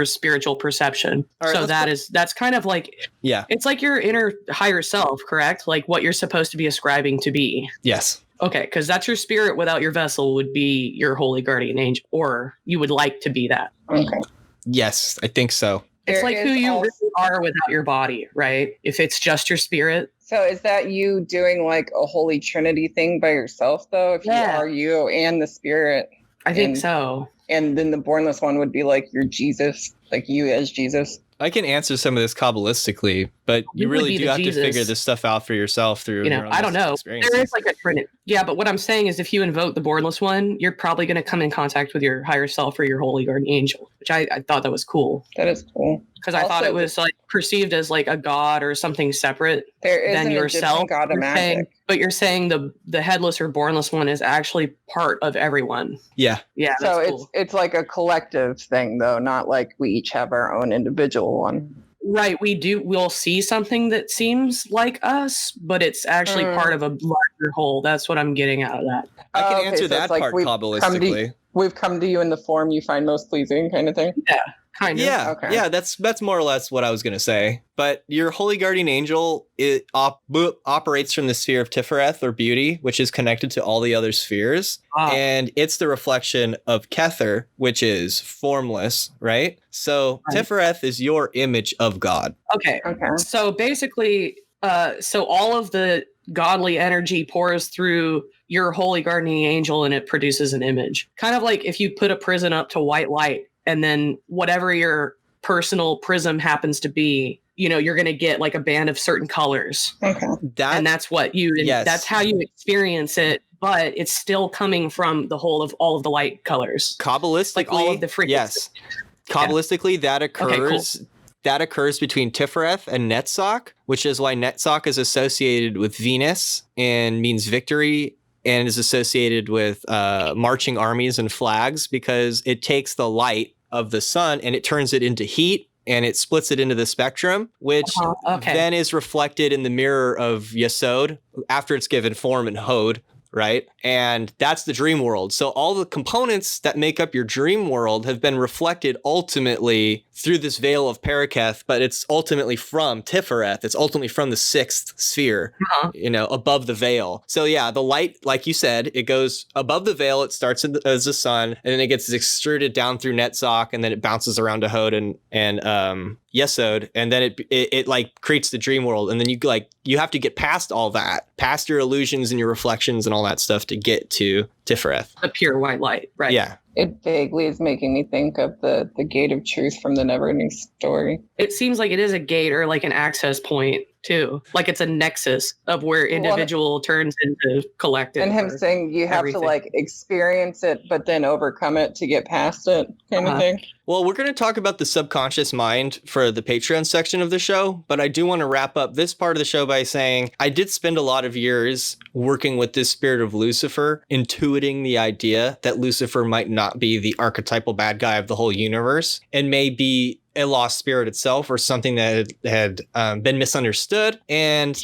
spiritual perception. Right, so that's kind of like, it's like your inner higher self, correct? Like what you're supposed to be ascribing to be. Yes. Okay, because that's your spirit without your vessel would be your holy guardian angel, or you would like to be that. Okay. Yes, I think so. It's like who you really are without your body, right? If it's just your spirit. So is that you doing like a Holy Trinity thing by yourself, though? If you are you and the spirit? I think so. And then the bornless one would be like your Jesus, like you as Jesus. I can answer some of this Kabbalistically, but you really do have to figure this stuff out for yourself through your own I don't know. There is like a trinity. Yeah, but what I'm saying is if you invoke the bornless one, you're probably going to come in contact with your higher self or your holy guardian angel, which I thought that was cool. That is cool. Because I thought it was like perceived as like a god or something separate than yourself. God of magic. But you're saying the headless or bornless one is actually part of everyone. Yeah. Yeah. So cool. it's like a collective thing, though, not like we each have our own individual one. Right. We'll see something that seems like us, but it's actually part of a larger whole. That's what I'm getting out of that. I can answer that part Kabbalistically. We've come to you in the form you find most pleasing, kind of thing. Yeah. Kind of. Yeah, Okay. yeah, that's more or less what I was gonna say. But your holy guardian angel operates from the sphere of Tifereth or beauty, which is connected to all the other spheres, and it's the reflection of Kether, which is formless, right? So Right. Tifereth is your image of God. Okay. Okay. So basically, so all of the godly energy pours through your holy guardian angel and it produces an image. Kind of like if you put a prison up to white light and then whatever your personal prism happens to be, you're going to get like a band of certain colors. Okay. And that's what that's how you experience it. But it's still coming from the whole of all of the light colors. Kabbalistically, like all of the yes. frequencies. Kabbalistically, that occurs. Okay, cool. That occurs between Tifereth and Netzach, which is why Netzach is associated with Venus and means victory, and is associated with marching armies and flags, because it takes the light of the sun and it turns it into heat and it splits it into the spectrum, which then is reflected in the mirror of Yesod after it's given form and Hod, right? And that's the dream world. So all the components that make up your dream world have been reflected ultimately through this veil of Paraketh, but it's ultimately from Tifereth. It's ultimately from the sixth sphere, above the veil. So yeah, the light, like you said, it goes above the veil. It starts as the sun, and then it gets extruded down through Netzach, and then it bounces around to Hod and Yesod, and then it like creates the dream world. And then you have to get past all that, past your illusions and your reflections and all that stuff to get to Tifereth. The pure white light, right? Yeah. It vaguely is making me think of the gate of truth from the Neverending Story. It seems like it is a gate or like an access point too. Like it's a nexus of where individual turns into collective. And him saying you have to like experience it, but then overcome it to get past it kind of thing. Well, we're going to talk about the subconscious mind for the Patreon section of the show, but I do want to wrap up this part of the show by saying I did spend a lot of years working with this spirit of Lucifer, intuiting the idea that Lucifer might not be the archetypal bad guy of the whole universe and may be a lost spirit itself or something that had been misunderstood. And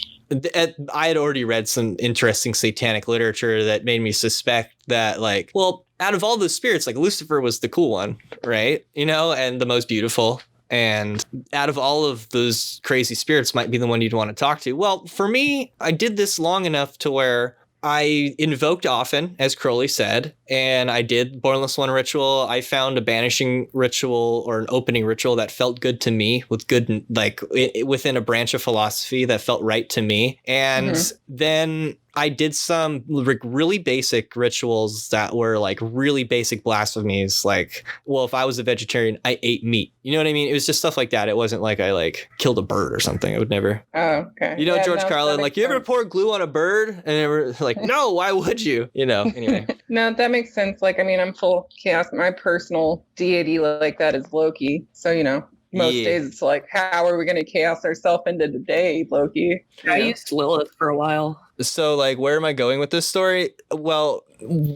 I had already read some interesting satanic literature that made me suspect that, like, well, out of all those spirits, like Lucifer was the cool one, right? And the most beautiful. And out of all of those crazy spirits might be the one you'd want to talk to. Well, for me, I did this long enough to where I invoked often, as Crowley said, and I did Bornless One ritual. I found a banishing ritual or an opening ritual that felt good to me, with good, like within a branch of philosophy that felt right to me. And then I did some really basic rituals that were like really basic blasphemies. Like, well, if I was a vegetarian, I ate meat. You know what I mean? It was just stuff like that. It wasn't like I like killed a bird or something. I would never. Oh, okay. George Carlin, like, you ever pour glue on a bird? And they were like, no, why would you? Anyway. No, that makes sense. Like, I mean, I'm full chaos. My personal deity like that is Loki. So, most days it's like, how are we going to chaos ourselves into the day, Loki? I used Lilith for a while. So, like, where am I going with this story? Well,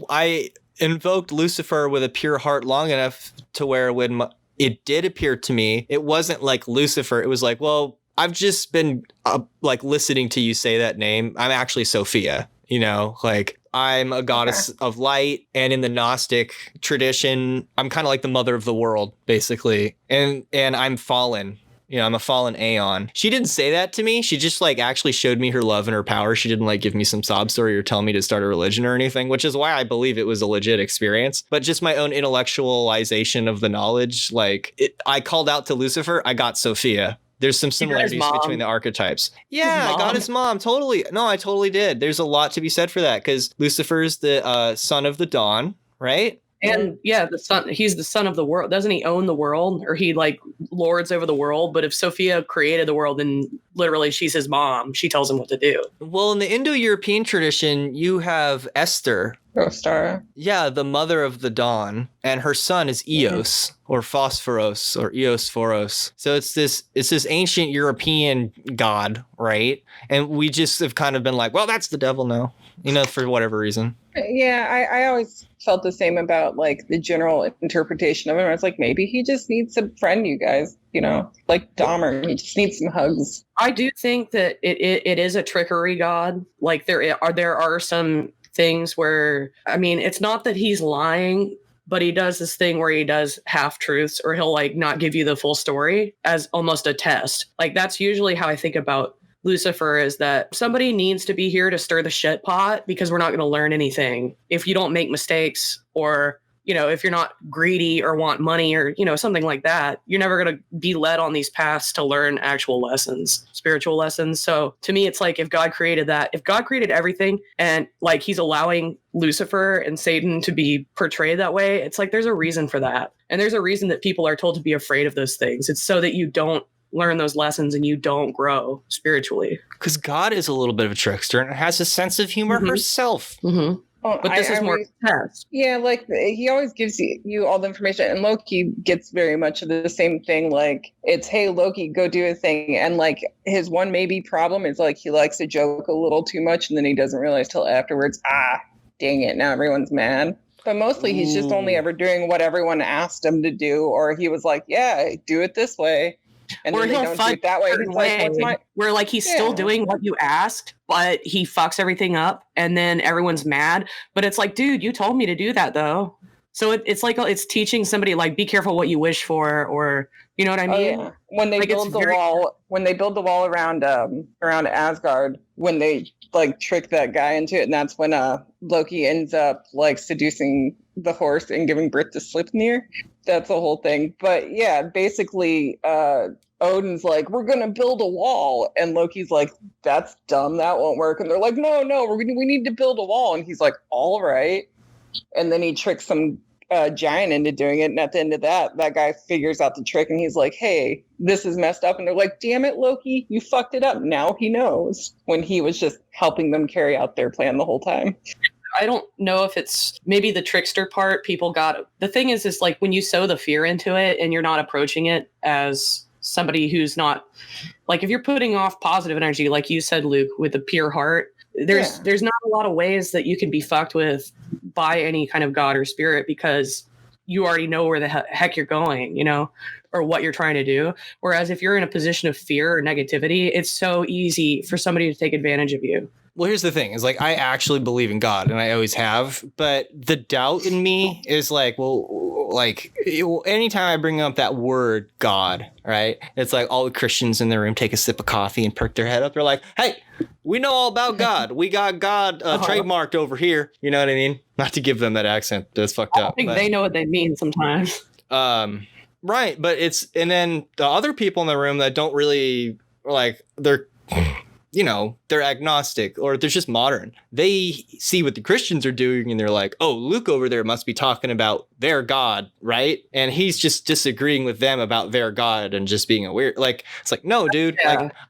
I invoked Lucifer with a pure heart long enough to where when it did appear to me, it wasn't like Lucifer. It was like, well, I've just been like listening to you say that name. I'm actually Sophia, like I'm a goddess of light. And in the Gnostic tradition, I'm kind of like the mother of the world, basically. And I'm fallen. I'm a fallen Aeon. She didn't say that to me. She just like actually showed me her love and her power. She didn't like give me some sob story or tell me to start a religion or anything, which is why I believe it was a legit experience. But just my own intellectualization of the knowledge. Like I called out to Lucifer. I got Sophia. There's some similarities between the archetypes. Yeah, I got his mom. Totally. No, I totally did. There's a lot to be said for that because Lucifer's the son of the dawn, right? And yeah, the son, he's the son of the world. Doesn't he own the world, or he like lords over the world? But if Sophia created the world, then literally she's his mom. She tells him what to do. Well, in the Indo-European tradition, you have Esther. Ostara. Yeah, the mother of the dawn, and her son is Eos or Phosphoros or Eosphoros. So it's this ancient European god, right? And we just have kind of been like, well, that's the devil now, for whatever reason. Yeah, I always felt the same about like the general interpretation of him. I was like, maybe he just needs a friend, you guys, like Dahmer. He just needs some hugs. I do think that it is a trickery god. Like there are some things where, I mean, it's not that he's lying, but he does this thing where he does half truths, or he'll like not give you the full story as almost a test. Like that's usually how I think about Lucifer, is that somebody needs to be here to stir the shit pot, because we're not going to learn anything if you don't make mistakes, or if you're not greedy or want money or, something like that. You're never going to be led on these paths to learn actual lessons, spiritual lessons. So to me, it's like, if God created everything, and like he's allowing Lucifer and Satan to be portrayed that way, it's like there's a reason for that. And there's a reason that people are told to be afraid of those things. It's so that you don't learn those lessons and you don't grow spiritually. Because God is a little bit of a trickster and has a sense of humor herself. Mm-hmm. Well, but this is more test. Yeah, like he always gives you all the information, and Loki gets very much of the same thing. Like it's, hey, Loki, go do a thing. And like his one maybe problem is like he likes to joke a little too much, and then he doesn't realize till afterwards, dang it, now everyone's mad. But mostly he's just only ever doing what everyone asked him to do, or he was like, yeah, do it this way. And or then they he'll don't do it that way. He's like, what's my... Where like he's still doing what you asked, but he fucks everything up, and then everyone's mad. But it's like, dude, you told me to do that though. So it's like it's teaching somebody like, be careful what you wish for, or you know what I mean? Yeah. When they build the wall around Asgard, when they like trick that guy into it, and that's when Loki ends up like seducing the horse and giving birth to Sleipnir. That's the whole thing. But yeah, basically Odin's like, we're gonna build a wall, and Loki's like, that's dumb, that won't work. And they're like, no, we need to build a wall. And he's like, all right. And then he tricks some giant into doing it, and at the end of that guy figures out the trick, and he's like, hey, this is messed up. And they're like, damn it, Loki, you fucked it up. Now he knows, when he was just helping them carry out their plan the whole time. I don't know if it's maybe the trickster part people got. The thing is like when you sow the fear into it and you're not approaching it as somebody who's not, like if you're putting off positive energy, like you said, Luke, with a pure heart, there's not a lot of ways that you can be fucked with by any kind of god or spirit, because you already know where the heck you're going, or what you're trying to do. Whereas if you're in a position of fear or negativity, it's so easy for somebody to take advantage of you. Well, here's the thing, is like, I actually believe in God, and I always have, but the doubt in me is like, anytime I bring up that word God, right? It's like all the Christians in the room take a sip of coffee and perk their head up. They're like, hey, we know all about God. We got God trademarked over here. You know what I mean? Not to give them that accent. That's fucked up. I think they know what they mean sometimes. Right. But and then the other people in the room that don't really, like, they're agnostic, or they're just modern. They see what the Christians are doing and they're like, oh, Luke over there must be talking about their God, right? And he's just disagreeing with them about their God and just being a weird, like, it's like, no, dude,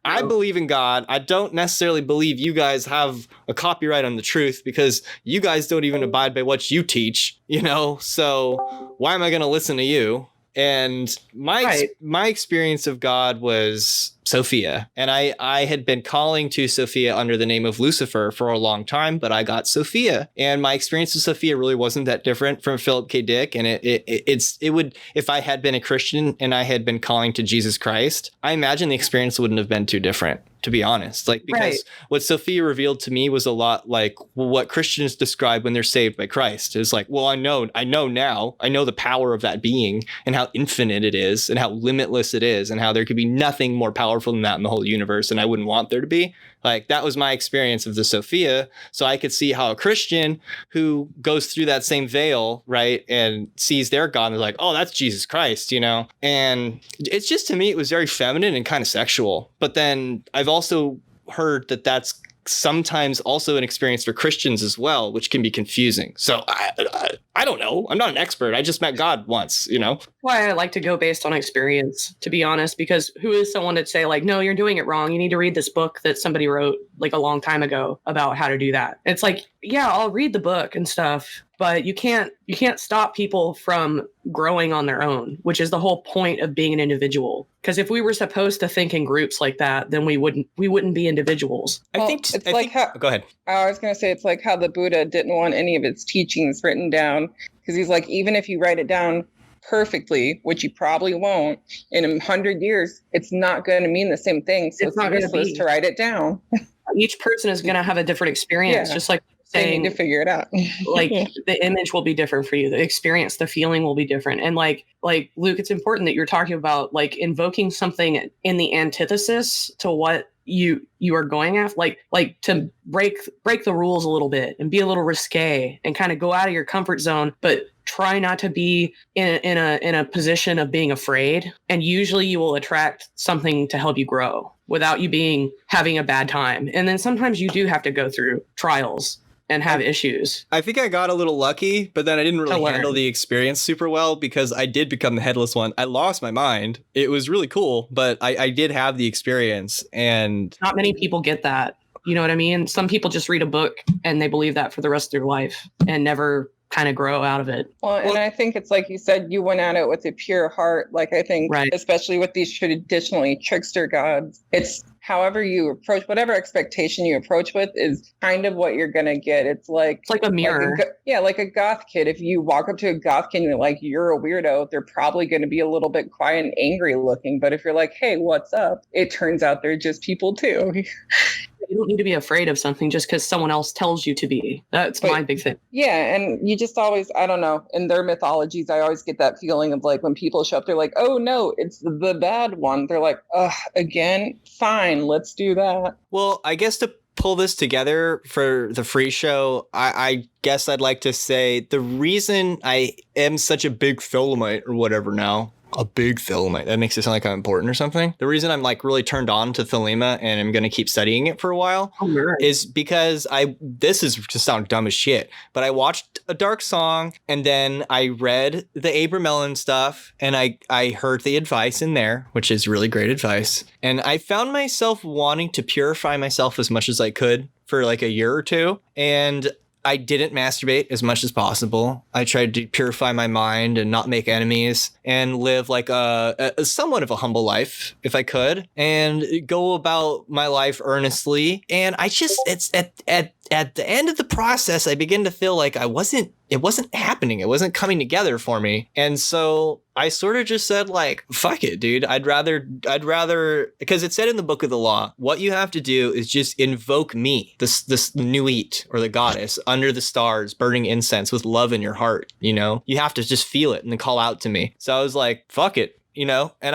I believe in God. I don't necessarily believe you guys have a copyright on the truth, because you guys don't even abide by what you teach, so why am I going to listen to you? And my experience of God was Sophia. And I had been calling to Sophia under the name of Lucifer for a long time, but I got Sophia. And my experience with Sophia really wasn't that different from Philip K. Dick. And it would, if I had been a Christian and I had been calling to Jesus Christ, I imagine the experience wouldn't have been too different, to be honest. Like, because what Sophia revealed to me was a lot like what Christians describe when they're saved by Christ. It's like, well, I know now, I know the power of that being and how infinite it is and how limitless it is and how there could be nothing more powerful than that in the whole universe. And I wouldn't want there to be. Like, that was my experience of the Sophia. So I could see how a Christian who goes through that same veil, right, and sees their God and is like, oh, that's Jesus Christ, And it's just, to me, it was very feminine and kind of sexual. But then I've also heard that that's sometimes also an experience for Christians as well, which can be confusing. So I don't know. I'm not an expert. I just met God once, Why I like to go based on experience, to be honest, because who is someone to say like, no, you're doing it wrong. You need to read this book that somebody wrote like a long time ago about how to do that. It's like, yeah, I'll read the book and stuff, but you can't stop people from growing on their own, which is the whole point of being an individual. Because if we were supposed to think in groups like that, then we wouldn't be individuals. Go ahead. I was going to say, it's like how the Buddha didn't want any of its teachings written down, because he's like, even if you write it down perfectly, which you probably won't, in 100 years, it's not going to mean the same thing. So it's not useless to write it down. Each person is going to have a different experience, just like They saying need to figure it out. like the image will be different for you, the experience, the feeling will be different. And like Luke, it's important that you're talking about like invoking something in the antithesis to what you are going after, like to break the rules a little bit and be a little risque and kind of go out of your comfort zone, but try not to be in a position of being afraid. And usually you will attract something to help you grow without you having a bad time. And then sometimes you do have to go through trials and have issues. I think I got a little lucky, but then I didn't really handle the experience super well because I did become the headless one. I lost my mind. It was really cool, but I did have the experience, and not many people get that. You know what I mean? Some people just read a book and they believe that for the rest of their life and never kind of grow out of it. Well, and I think it's like you said, you went at it with a pure heart. Like I think, especially with these traditionally trickster gods, it's however you approach, whatever expectation you approach with is kind of what you're going to get. It's like a mirror. Like a goth kid. If you walk up to a goth kid and you're like, you're a weirdo, they're probably going to be a little bit quiet and angry looking. But if you're like, hey, what's up? It turns out they're just people too. You don't need to be afraid of something just because someone else tells you to be. That's my big thing. Yeah, and you just always, I don't know, in their mythologies, I always get that feeling of like when people show up, they're like, oh no, it's the bad one. They're like, ugh, again, fine, let's do that. Well, I guess to pull this together for the free show, I guess I'd like to say the reason I am such a big Thelemite or whatever now, a big Thelemite, that makes it sound like I'm important or something. The reason I'm like really turned on to Thelema and I'm going to keep studying it for a while is because this is just sound dumb as shit, but I watched A Dark Song and then I read the Abramelin stuff and I heard the advice in there, which is really great advice. And I found myself wanting to purify myself as much as I could for like a year or two. And I didn't masturbate as much as possible. I tried to purify my mind and not make enemies and live like a somewhat of a humble life if I could and go about my life earnestly. And I just, it's at the end of the process, I begin to feel like it wasn't happening. It wasn't coming together for me. And so I sort of just said like, fuck it, dude. I'd rather, because it said in the Book of the Law, what you have to do is just invoke me, this Nuit or the goddess under the stars, burning incense with love in your heart. You know, you have to just feel it and then call out to me. So I was like, fuck it, you know, and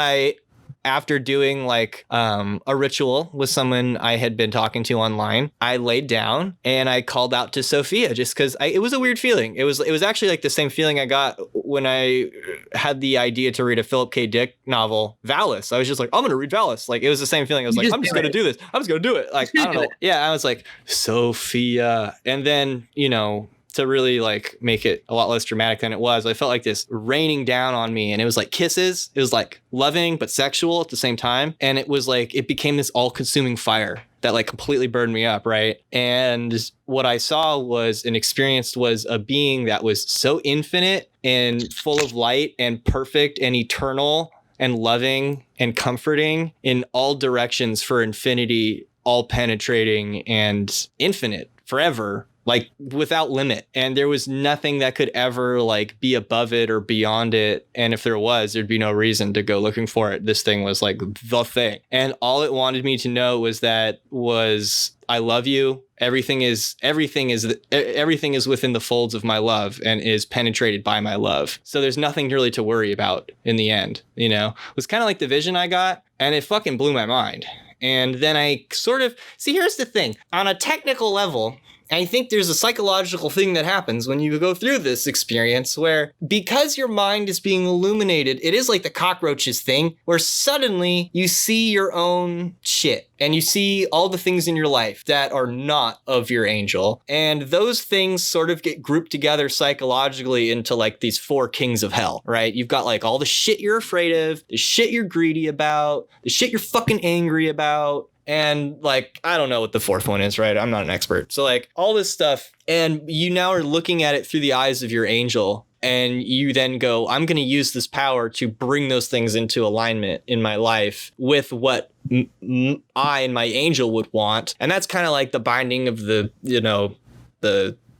after doing like a ritual with someone I had been talking to online, I laid down and I called out to Sophia just because it was a weird feeling. It was actually like the same feeling I got when I had the idea to read a Philip K. Dick novel, Valis. I was just like, I'm going to read Valis. Like it was the same feeling. I was like, I'm just going to do this. I'm just going to do it. Like, I don't know. Yeah, I was like, Sophia. And then, you know, to really like make it a lot less dramatic than it was, I felt like this raining down on me and it was like kisses. It was like loving but sexual at the same time. And it was like, it became this all-consuming fire that like completely burned me up, right? And what I saw was and experienced was a being that was so infinite and full of light and perfect and eternal and loving and comforting in all directions for infinity, all penetrating and infinite forever, like without limit. And there was nothing that could ever like be above it or beyond it. And if there was, there'd be no reason to go looking for it. This thing was like the thing. And all it wanted me to know was I love you. Everything is within the folds of my love and is penetrated by my love. So there's nothing really to worry about in the end, you know? It was kind of like the vision I got and it fucking blew my mind. And then I sort of, see, here's the thing. On a technical level, I think there's a psychological thing that happens when you go through this experience where because your mind is being illuminated, it is like the cockroaches thing where suddenly you see your own shit and you see all the things in your life that are not of your angel. And those things sort of get grouped together psychologically into like these 4 kings of hell, right? You've got like all the shit you're afraid of, the shit you're greedy about, the shit you're fucking angry about. And like, I don't know what the 4th one is, right? I'm not an expert. So like all this stuff, and you now are looking at it through the eyes of your angel. And you then go, I'm going to use this power to bring those things into alignment in my life with what I and my angel would want. And that's kind of like the binding of the, you know,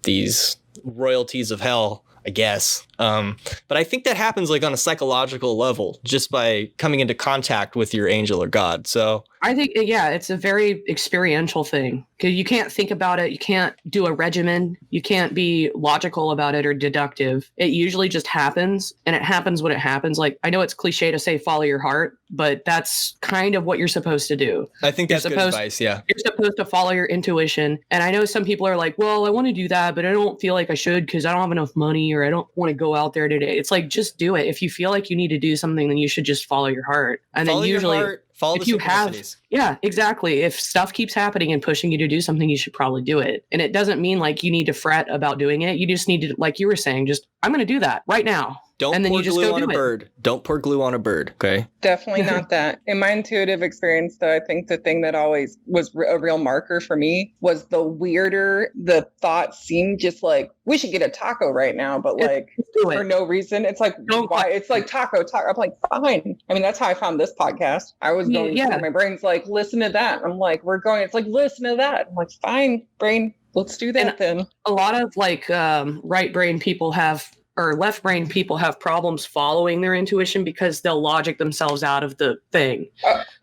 these royalties of hell, I guess. But I think that happens like on a psychological level, just by coming into contact with your angel or God. So I think, yeah, it's a very experiential thing because you can't think about it. You can't do a regimen. You can't be logical about it or deductive. It usually just happens, and it happens when it happens. Like, I know it's cliche to say follow your heart, but that's kind of what you're supposed to do. I think that's good advice. Yeah. You're supposed to follow your intuition. And I know some people are like, well, I want to do that, but I don't feel like I should because I don't have enough money or I don't want to go out there today. It's like, just do it. If you feel like you need to do something, then you should just follow your heart. And follow then usually, your heart, follow if the you have, synchronicities. yeah, exactly. If stuff keeps happening and pushing you to do something, you should probably do it. And it doesn't mean like you need to fret about doing it. You just need to, like you were saying, just, I'm going to do that right now. Don't and then pour you just glue go on do a it. bird. Don't pour glue on a bird. Okay. Definitely not that. In my intuitive experience, though, I think the thing that always was a real marker for me was the weirder the thought seemed, just like, we should get a taco right now, but like for no reason. It's like, why? It's like taco. I'm like, fine. I mean, that's how I found this podcast. I was going, my brain's like, listen to that. I'm like, we're going, it's like, listen to that. I'm like, fine, brain, let's do that then. A lot of like right brain people have, or left brain people have problems following their intuition because they'll logic themselves out of the thing.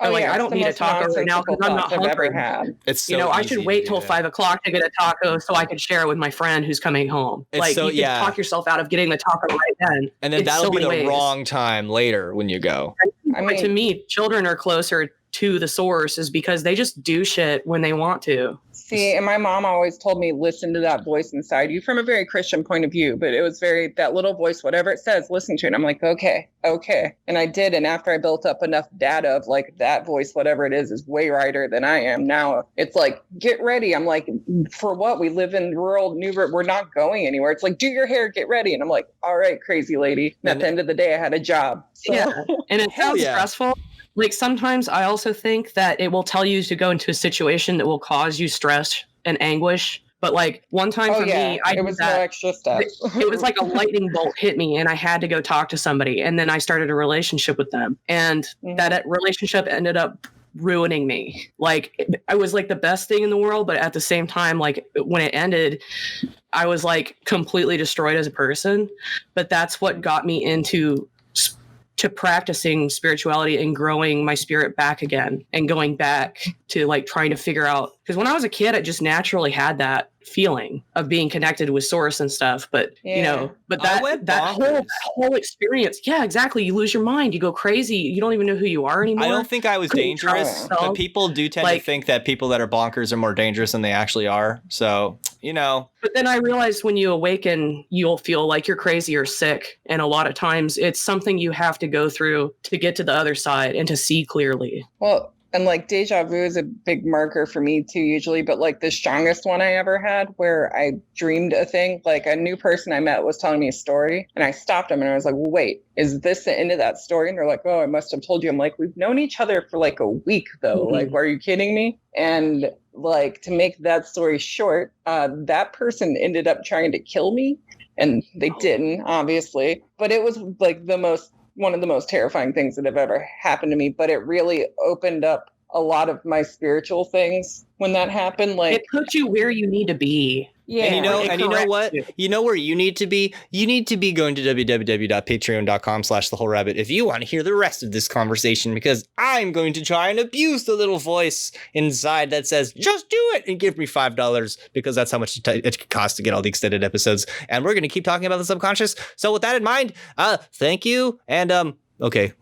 I don't need a taco right now because I'm not hungry. It's so I should wait till 5 o'clock to get a taco so I could share it with my friend who's coming home. It's like, so, you can talk yourself out of getting the taco right then. And then that'll be the wrong time later when you go. I mean, to me, children are closer to the source is because they just do shit when they want to. See, and my mom always told me, listen to that voice inside you, from a very Christian point of view, but it was very, that little voice, whatever it says, listen to it. And I'm like, okay. And I did. And after I built up enough data of like, that voice, whatever it is way righter than I am now, it's like, get ready. I'm like, for what? We live in rural Newburgh. We're not going anywhere. It's like, do your hair, get ready. And I'm like, all right, crazy lady. And at the end of the day, I had a job. So. Yeah. And it sounds stressful. Like, sometimes I also think that it will tell you to go into a situation that will cause you stress and anguish. But like one time for me, it was no extra steps. It was like a lightning bolt hit me and I had to go talk to somebody. And then I started a relationship with them. And that relationship ended up ruining me. Like, I was like the best thing in the world. But at the same time, like when it ended, I was like completely destroyed as a person. But that's what got me into practicing spirituality and growing my spirit back again and going back to like trying to figure out, because when I was a kid, I just naturally had that feeling of being connected with source and stuff. But but that whole experience, exactly. You lose your mind, you go crazy, you don't even know who you are anymore. I don't think I was dangerous, but people do tend to think that people that are bonkers are more dangerous than they actually are. So, But then I realized when you awaken, you'll feel like you're crazy or sick. And a lot of times it's something you have to go through to get to the other side and to see clearly. Well, and like deja vu is a big marker for me too, usually. But like the strongest one I ever had where I dreamed a thing, like a new person I met was telling me a story and I stopped them and I was like, well, wait, is this the end of that story? And they're like, oh, I must have told you. I'm like, we've known each other for like a week though. Mm-hmm. Like, are you kidding me? And like, to make that story short, that person ended up trying to kill me and they didn't, obviously. But it was like one of the most terrifying things that have ever happened to me, but it really opened up a lot of my spiritual things when that happened. Like, it puts you where you need to be. Yeah. And you know what? You know where you need to be? You need to be going to www.patreon.com/thewholerabbit if you want to hear the rest of this conversation, because I'm going to try and abuse the little voice inside that says, just do it and give me $5, because that's how much it costs to get all the extended episodes. And we're going to keep talking about the subconscious. So with that in mind, thank you. And, okay.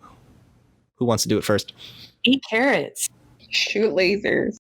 Who wants to do it first? Eat carrots. Shoot lasers.